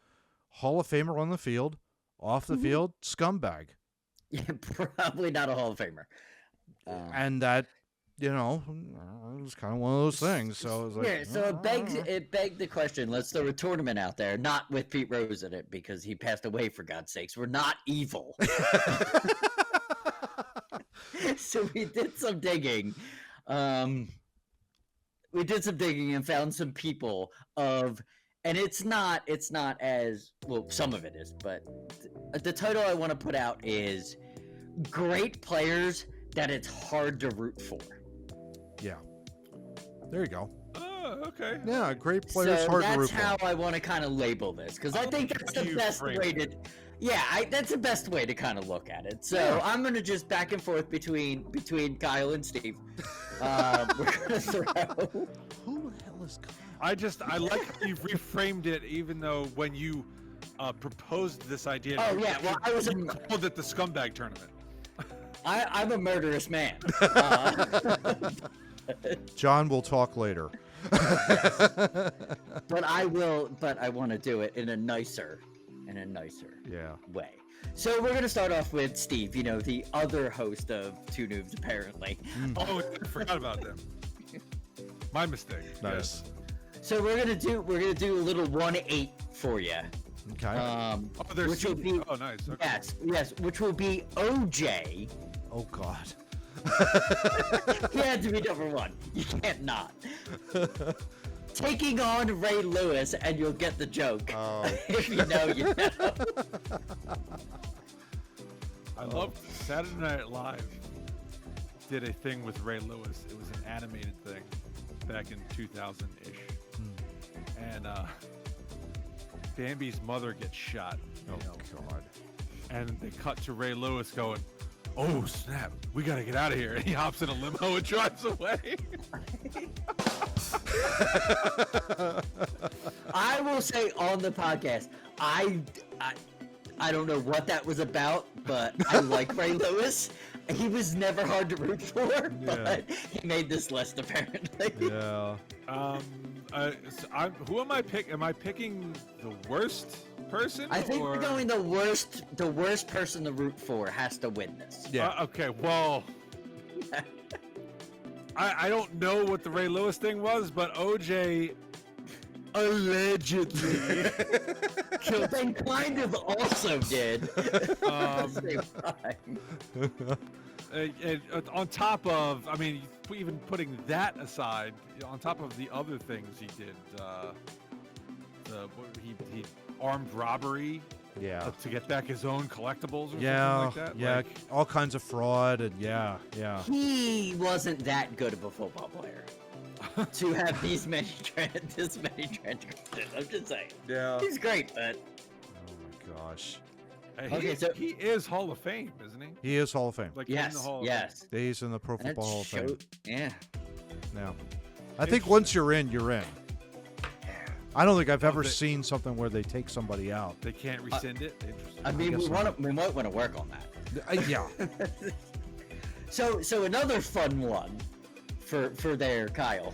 Hall of Famer on the field, off the field, scumbag. Yeah, probably not a Hall of Famer. And that, it was kind of one of those things. So it was like, yeah, so it begged the question. Let's throw a tournament out there, not with Pete Rose in it because he passed away, for God's sakes. We're not evil. So we did some digging. And found some people and it's not as well. Some of it is, but the title I want to put out is "Great Players That It's Hard to Root For." Yeah. There you go. Oh, okay. Yeah, great players, So hard to root that's for. how I want to kind of label this, because I think that's the best way to. Yeah, that's the best way to kind of look at it. So I'm gonna just back and forth between Kyle and Steve. We're gonna throw. Who the hell is Kyle? I like how you've reframed it, even though when you proposed this idea. Oh yeah, well I was. You called it the scumbag tournament. I'm a murderous man. John will talk later. But I want to do it in a nicer way. So we're gonna start off with Steve, the other host of Two Noobs, apparently. Oh, I forgot about them. My mistake. Nice. Yes. So we're gonna do a little 1-8 for you. Okay. Which will be nice. Okay. yes, which will be OJ. Oh God. He had to be number one. You can't not. Taking on Ray Lewis, and you'll get the joke. Oh. If you know, you know. I love Saturday Night Live did a thing with Ray Lewis. It was an animated thing back in 2000-ish. And Bambi's mother gets shot. God. And they cut to Ray Lewis going, "Oh snap, we gotta get out of here." And he hops in a limo and drives away. I will say on the podcast, I don't know what that was about, but I like Ray Lewis. He was never hard to root for, but he made this list apparently. Yeah. Who am I picking? Am I picking the worst person? I think we're going the worst person to root for has to win this. Yeah. Okay. Well, I don't know what the Ray Lewis thing was, but OJ allegedly killed. They kind of also did. On top of, even putting that aside, on top of the other things he did, he armed robbery. Yeah. To get back his own collectibles or something like that. Yeah, all kinds of fraud and yeah. He wasn't that good of a football player to have this many transgressions. I'm just saying. Yeah. He's great, but. Oh my gosh. He is Hall of Fame, isn't he? He is Hall of Fame. Like in the Hall of Yes. Fame. He's in the Pro Football Hall of Fame. Yeah. Yeah. I think once you're in, you're in. I don't think I've ever seen something where they take somebody out. They can't rescind it? Interesting. We might want to work on that. Yeah. So another fun one for there, Kyle.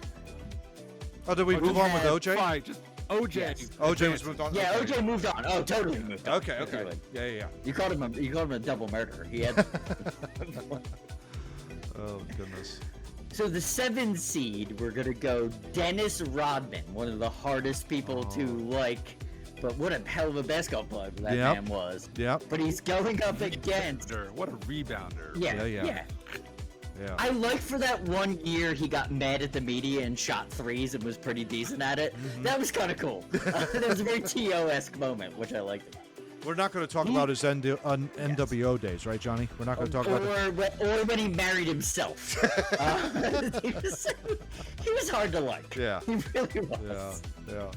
Oh, did we move on with OJ? Fine, just OJ. Yes. OJ was moved on. Yeah, okay. OJ moved on. Oh, totally moved on. Okay. Yeah. You called him a double murderer. He had. Oh goodness. So the 7 seed, we're gonna go Dennis Rodman, one of the hardest people to like. But what a hell of a basketball player that man was. Yep. But he's going up against. What a rebounder. Yeah. I like for that 1 year he got mad at the media and shot threes and was pretty decent at it. That was kind of cool. That was a very T.O.-esque moment, which I liked. We're not going to talk about his NWO days, right, Johnny? We're not going to talk about it. Or when he married himself. He was hard to like. Yeah. He really was. Yeah.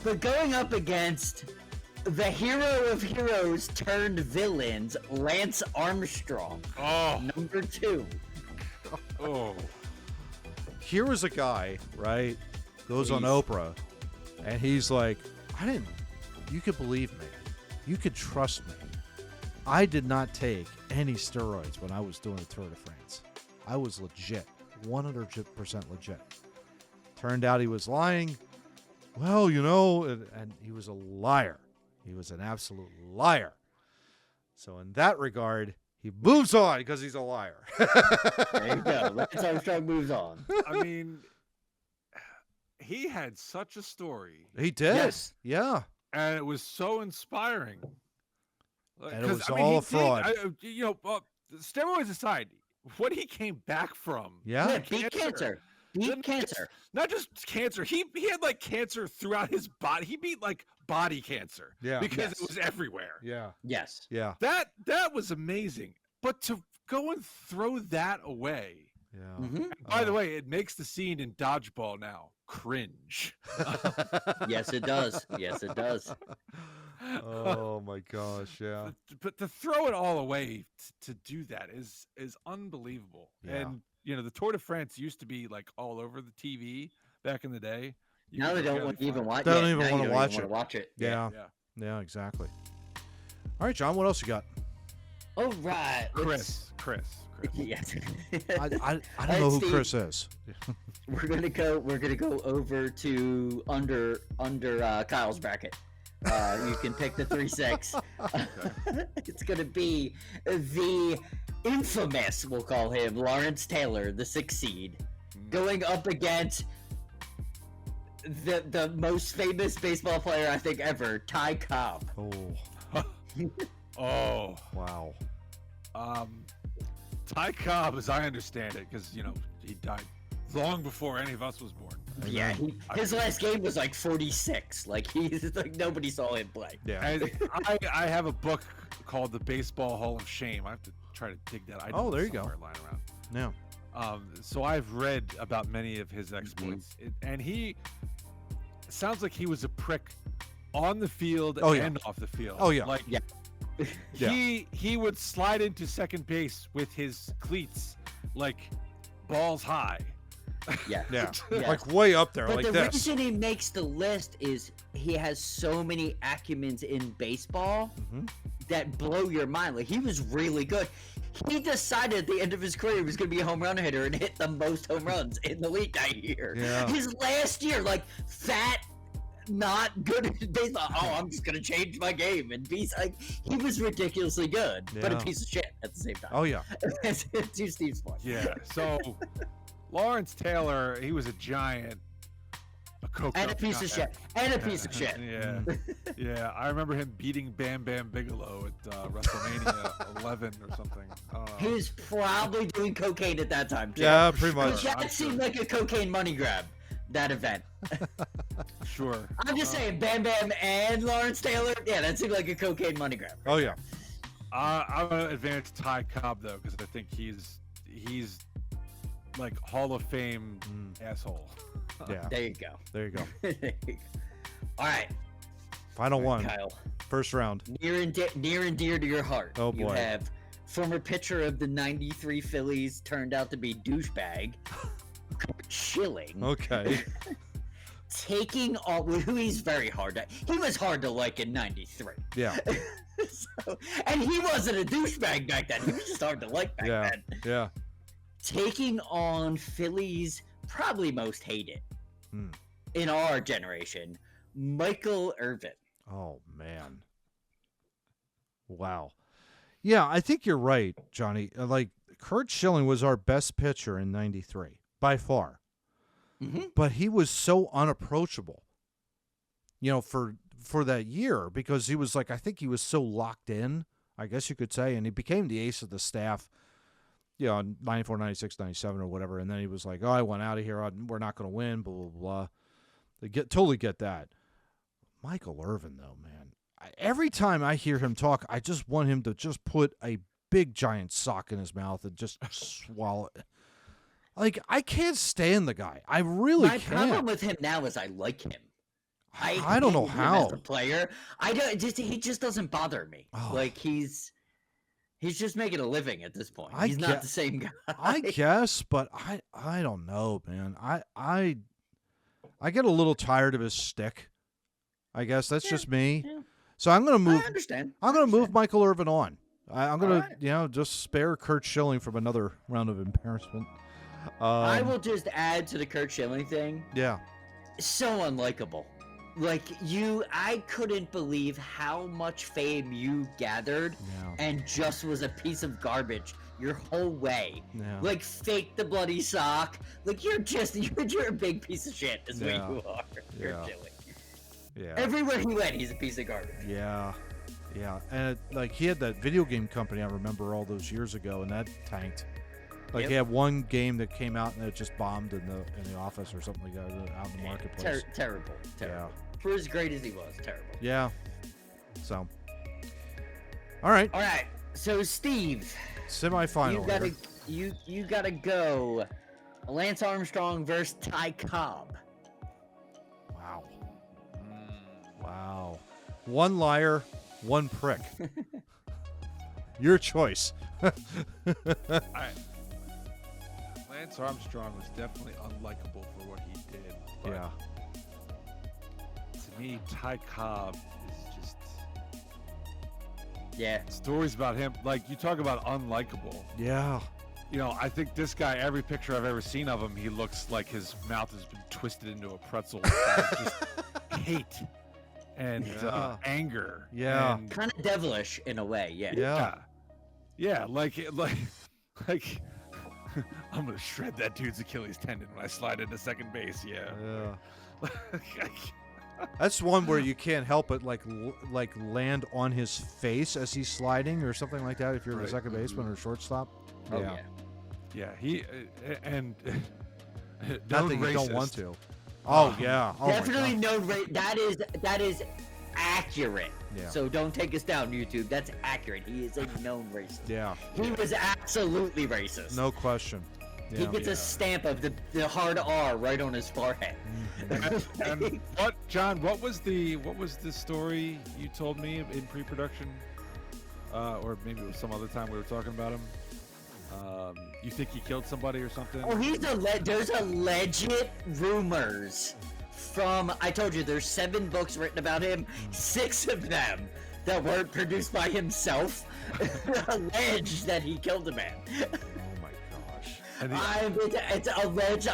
But going up against the hero of heroes turned villains, Lance Armstrong. Oh. Number 2. Oh. Here was a guy, right, goes on Oprah, and he's like, you could believe me. You could trust me. I did not take any steroids when I was doing the Tour de France. I was legit, 100% legit. Turned out he was lying. Well, and he was a liar. He was an absolute liar. So in that regard, he moves on because he's a liar. There you go. Lance Armstrong moves on. I mean, he had such a story, He did. Yes. Yeah. and it was so inspiring. And it 'Cause, was I mean, all he a fraud. steroids aside, what he came back from. Yeah. Beat cancer. Beat cancer. Not just cancer. He had like cancer throughout his body. He beat like body cancer. Yeah. Because Yes. it was everywhere. Yeah. Yes. Yeah. That was amazing. But to go and throw that away. Yeah. hmm By the way, it makes the scene in Dodgeball now cringe. Yes, it does. Yes, it does. Oh my gosh. Yeah. But to throw it all away to do that is unbelievable. Yeah. And the Tour de France used to be like all over the TV back in the day. You Now could they don't barely want to even find it. watch. They don't yeah, even now you wanna don't watch wanna it. watch it. Yeah. Yeah. Yeah. Exactly. All right, John. What else you got? All right. let's- Chris. Yes. I don't Alright, know who Steve. Chris is. We're gonna go over to under Kyle's bracket. You can pick the 3-6. It's gonna be the infamous, we'll call him, Lawrence Taylor, the 6th seed, going up against the most famous baseball player I think ever, Ty Cobb. Oh. Oh, Wow. Ty Cobb, as I understand it, because he died long before any of us was born. Yeah, his last game was like 46. Like he's like nobody saw him play. Yeah. And I have a book called The Baseball Hall of Shame. I have to try to dig that. I Oh, there you go. Lying around. Yeah. So I've read about many of his exploits, and he sounds like he was a prick on the field Oh, yeah. and off the field. Oh, yeah. Like Yeah. he would slide into second base with his cleats like balls high. Yeah. Yeah. Yes. Like way up there, But like the this. reason he makes the list is he has so many acumens in baseball Mhm. that blow your mind. Like he was really good. He decided at the end of his career he was going to be a home run hitter and hit the most home runs in the league that year. Yeah. His last year, like fat, not good at baseball. Oh, I'm just going to change my game and be like he was ridiculously good, but a Yeah. piece of shit at the same time. Oh yeah. To Steve's point. Yeah. So Lawrence Taylor, he was a giant, a coke And a piece of shit. And a piece of shit. Yeah. Yeah. I remember him beating Bam Bam Bigelow at WrestleMania 11 or something. He was probably doing cocaine at that time too. Yeah, pretty Because much. I'm that sure. seemed like a cocaine money grab, that event. Sure. I'm just saying, Bam Bam and Lawrence Taylor, yeah, that seemed like a cocaine money grab. Oh yeah. I'm gonna advance Ty Cobb though, because I think he's like Hall of Fame asshole. Yeah. There you go. There you go. There you go. All right, Final one. Kyle. First round. Near and dear to your heart. Oh, You boy. have former pitcher of the '93 Phillies, turned out to be douchebag, Schilling. Okay. Taking all who he's very hard to. He was hard to like in '93. Yeah. And he wasn't a douchebag back then. He was just hard to like back Yeah. then. Yeah. Taking on Philly's probably most hated Hmm. in our generation, Michael Irvin. Oh man. Wow. Yeah, I think you're right, Johnny. Like Kurt Schilling was our best pitcher in '93 by far. Mm-hmm. But he was so unapproachable. For that year, because he was like, I think he was so locked in, I guess you could say, and he became the ace of the staff, in 94, 96, 97 or whatever, and then he was like, oh, I went out of here, we're not going to win, blah, blah, blah. Totally get that. Michael Irvin, though, man, every time I hear him talk, I just want him to just put a big giant sock in his mouth and just swallow it. Like, I can't stand the guy. I really My can't. problem with him now is I like him. I don't know hate him how. as a player. I don't. He just doesn't bother me. Oh. Like he's just making a living at this point. I He's get- not the same guy. I guess, but I don't know, man. I get a little tired of his stick. I guess that's just me. yeah. So I'm gonna I move. understand. I'm gonna move Michael Irvin on. I'm gonna, Alright. just spare Kurt Schilling from another round of embarrassment. I will just add to the Kurt Schilling thing. Yeah. So unlikable. Like I couldn't believe how much fame you gathered Yeah. and just was a piece of garbage your whole way. Yeah. Like fake the bloody sock. Like you're a big piece of shit is Yeah. what you are. Kurt Yeah. Schilling. Yeah. Everywhere he went, he's a piece of garbage. Yeah. Yeah. And he had that video game company I remember all those years ago, and that tanked. Like he had one game that came out and it just bombed in the office or something like that out in the marketplace. Terrible. Yeah. For as great as he was, terrible. Yeah. So. All right. All right. So Steve, Semi-final. you gotta go. Lance Armstrong versus Ty Cobb. Wow. Mm. Wow. One liar, one prick. Your choice. Lance Armstrong was definitely unlikable for what he did. But Yeah. to me, Ty Cobb is just Yeah. stories about him. Like, you talk about unlikable. Yeah. I think this guy, every picture I've ever seen of him, he looks like his mouth has been twisted into a pretzel. Just hate and anger. Yeah. and- Kind of devilish in a way. Yeah. Yeah. Yeah, like I'm gonna shred that dude's Achilles tendon when I slide into second base. Yeah. Yeah. That's one where you can't help but like land on his face as he's sliding or something like that if you're the Right. second baseman or shortstop. Oh, yeah. Yeah, he and Not that you don't want to. Oh yeah. Oh, my Definitely God. no that is accurate. Yeah. So don't take us down, YouTube. That's accurate. He is a known racist. Yeah. He was absolutely racist. No question. He Yeah. gets a stamp of the hard R right on his forehead. and what, John? What was the story you told me in pre-production, or maybe it was some other time we were talking about him? You think he killed somebody or something? Oh, there's alleged rumors from, I told you, there's 7 books written about him, 6 of them that weren't produced by himself allege that he killed a man. Oh my gosh! And It's alleged.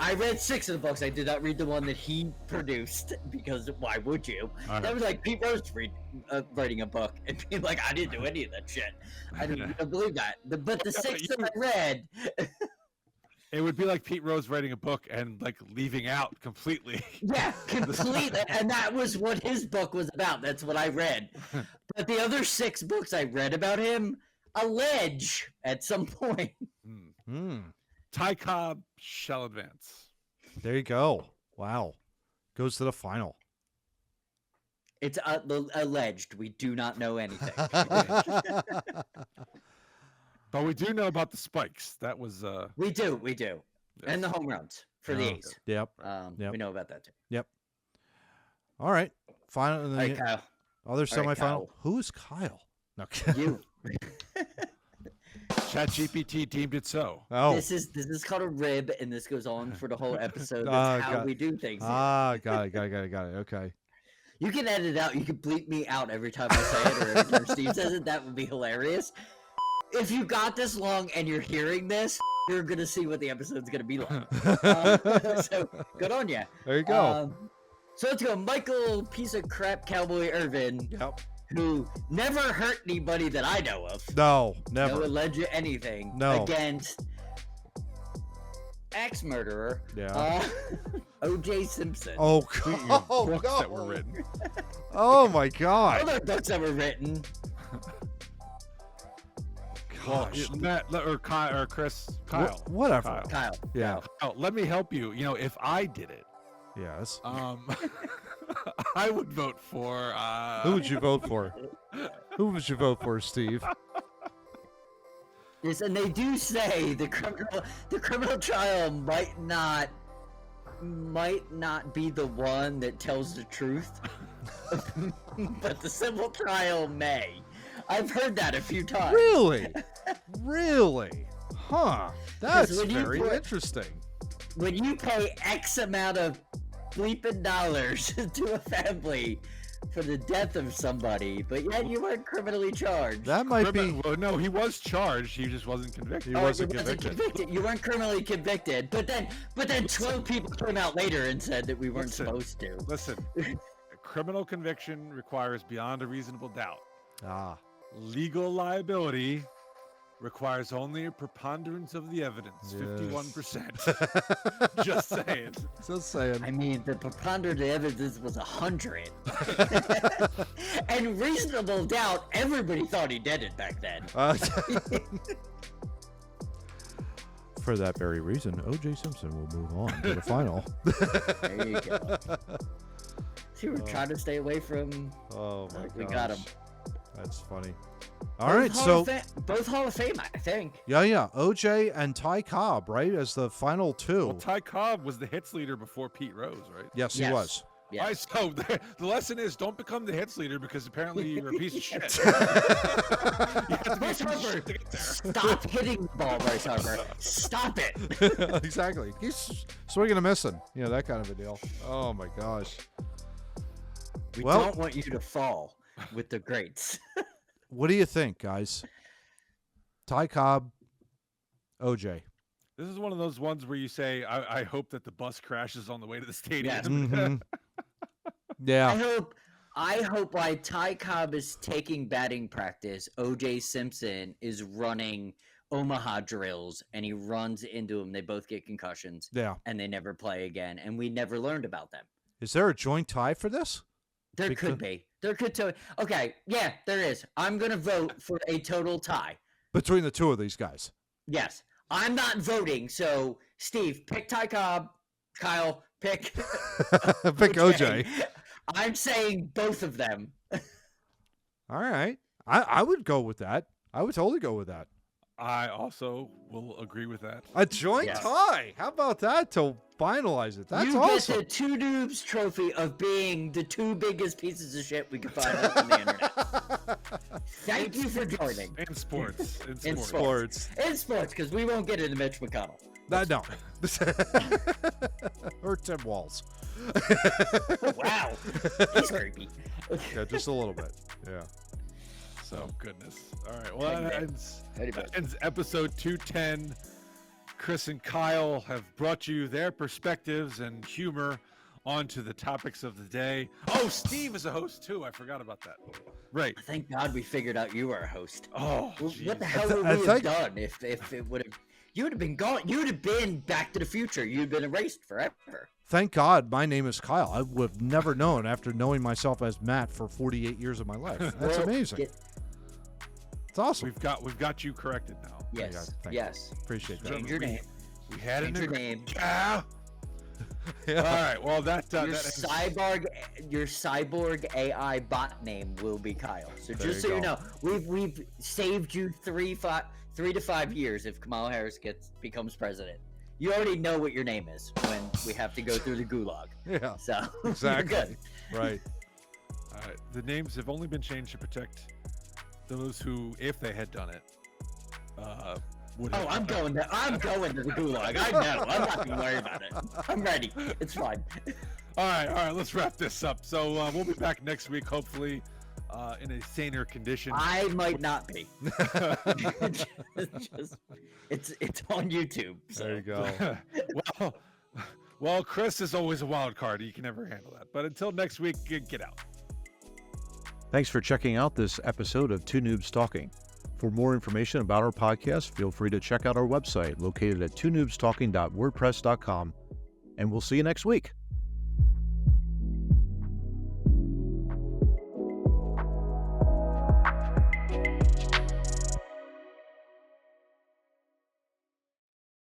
I read 6 of the books. I did not read the one that he produced because why would you? That was like Pete Rose writing a book and being like, I didn't do any of that shit. I didn't believe that. But the 6 that I read. It would be like Pete Rose writing a book and like leaving out completely. Yeah, completely. And that was what his book was about. That's what I read. But the other 6 books I read about him allege at some point. Ty Cobb shall advance. There you go. Wow. Goes to the final. It's alleged. We do not know anything. But we do know about the spikes. That was We do. And the home runs for the Oh, A's. Yep. We know about that too. Yep. All right. Final. All right, Kyle. Other All right, semifinal. Kyle. Who's Kyle? No. You. ChatGPT deemed it so. Oh. This is called a rib, and this goes on for the whole episode. That's Ah, how got we do things. Got it. Okay. You can edit it out. You can bleep me out every time I say it, or every time Steve says it. That would be hilarious. If you got this long and you're hearing this, you're gonna see what the episode's gonna be like. So good on you. There you go. So let's go, Michael piece of crap Cowboy Irvin, Yep. who never hurt anybody that I know of. No, No never. alleged anything. No. Against ex-murderer. Yeah. O.J. Simpson. Oh, Books God. that were written. Oh my God. Other books that were written. Gosh. Matt or Chris, Kyle. Whatever. Kyle. Yeah. Kyle, let me help you. If I did it, Yes. I would vote for. Who would you vote for? Who would you vote for, Steve? Yes, and they do say the criminal trial might not be the one that tells the truth, but the civil trial may. I've heard that a few times. Really? Really? Huh. That's when you very put- interesting. When you pay X amount of bleeping dollars to a family for the death of somebody, but yet you weren't criminally charged. That might be. Well, no, he was charged. He just wasn't convicted. He wasn't convicted. You weren't criminally convicted, but then 12 people came out later and said that we weren't supposed to. Listen, a criminal conviction requires beyond a reasonable doubt. Ah. Legal liability requires only a preponderance of the evidence, Yes. 51%. Just saying. Just saying. I mean, the preponderance of evidence was 100. And reasonable doubt, everybody thought he did it back then. For that very reason, O.J. Simpson will move on to the final. There you go. See, we're trying to stay away from. Oh my god. We got him. That's funny. All right, so both Hall of Fame, I think. yeah, OJ and Ty Cobb, right, as the final two. Well, Ty Cobb was the hits leader before Pete Rose, right? Yes, he was. Yeah. All right, so the lesson is don't become the hits leader because apparently you're a piece of shit. You have to be a piece of shit to get there. Stop hitting the ball, Bryce Harper. Stop it. Exactly. He's swinging and missing. You know, that kind of a deal. Oh my gosh. We Well- don't want you to fall with the greats. What do you think, guys? Ty Cobb, OJ. This is one of those ones where you say, I hope that the bus crashes on the way to the stadium. Yes. Mhm. Yeah. I hope while Ty Cobb is taking batting practice, OJ Simpson is running Omaha drills and he runs into him. They both get concussions Yeah. and they never play again. And we never learned about them. Is there a joint tie for this? There Because- could be. There could totally. Okay, yeah, there is. I'm going to vote for a total tie. Between the two of these guys. Yes. I'm not voting. So, Steve, pick Ty Cobb. Kyle, pick. Pick OJ. I'm saying both of them. All right. I would go with that. I would totally go with that. I also will agree with that. A joint Yes. tie. How about that to finalize it? That's you awesome. get the Two Noobs trophy of being the two biggest pieces of shit we could find on the internet. Thank you for joining. In sports. In sports. In sports, because we won't get into Mitch McConnell. No. Or Tim Walz. Wow. He's creepy. Yeah, just a little bit. Yeah. So, goodness. All right. Well, that ends episode 210. Chris and Kyle have brought you their perspectives and humor onto the topics of the day. Oh, Steve is a host too. I forgot about that. Right. Thank God we figured out you were a host. Oh, What geez. the hell would we have done if it would have? You would have been gone. You would have been Back to the Future. You'd been erased forever. Thank God my name is Kyle. I would have never known after knowing myself as Matt for 48 years of my life. That's Well, amazing. It's awesome. We've got you corrected now. Yes. Thank you. Yes. Appreciate that. Change your name. We had Change an your name. Yeah. Yeah. All right. Well, that Your ends- cyborg AI bot name will be Kyle. So There just you so you go. know, we've saved you 3 to 5 years if Kamala Harris becomes president. You already know what your name is when we have to go through the gulag. Yeah. So Exactly. you're good. Right. All right. The names have only been changed to protect those who, if they had done it, would have. Oh, I'm going to the gulag. I know. I'm not gonna worry about it. I'm ready. It's fine. All right. Let's wrap this up. So we'll be back next week, hopefully, in a saner condition. I might not be. It's on YouTube. So. There you go. well, Chris is always a wild card. He can never handle that. But until next week, get out. Thanks for checking out this episode of Two Noobs Talking. For more information about our podcast, feel free to check out our website located at twonoobstalking.wordpress.com, and we'll see you next week.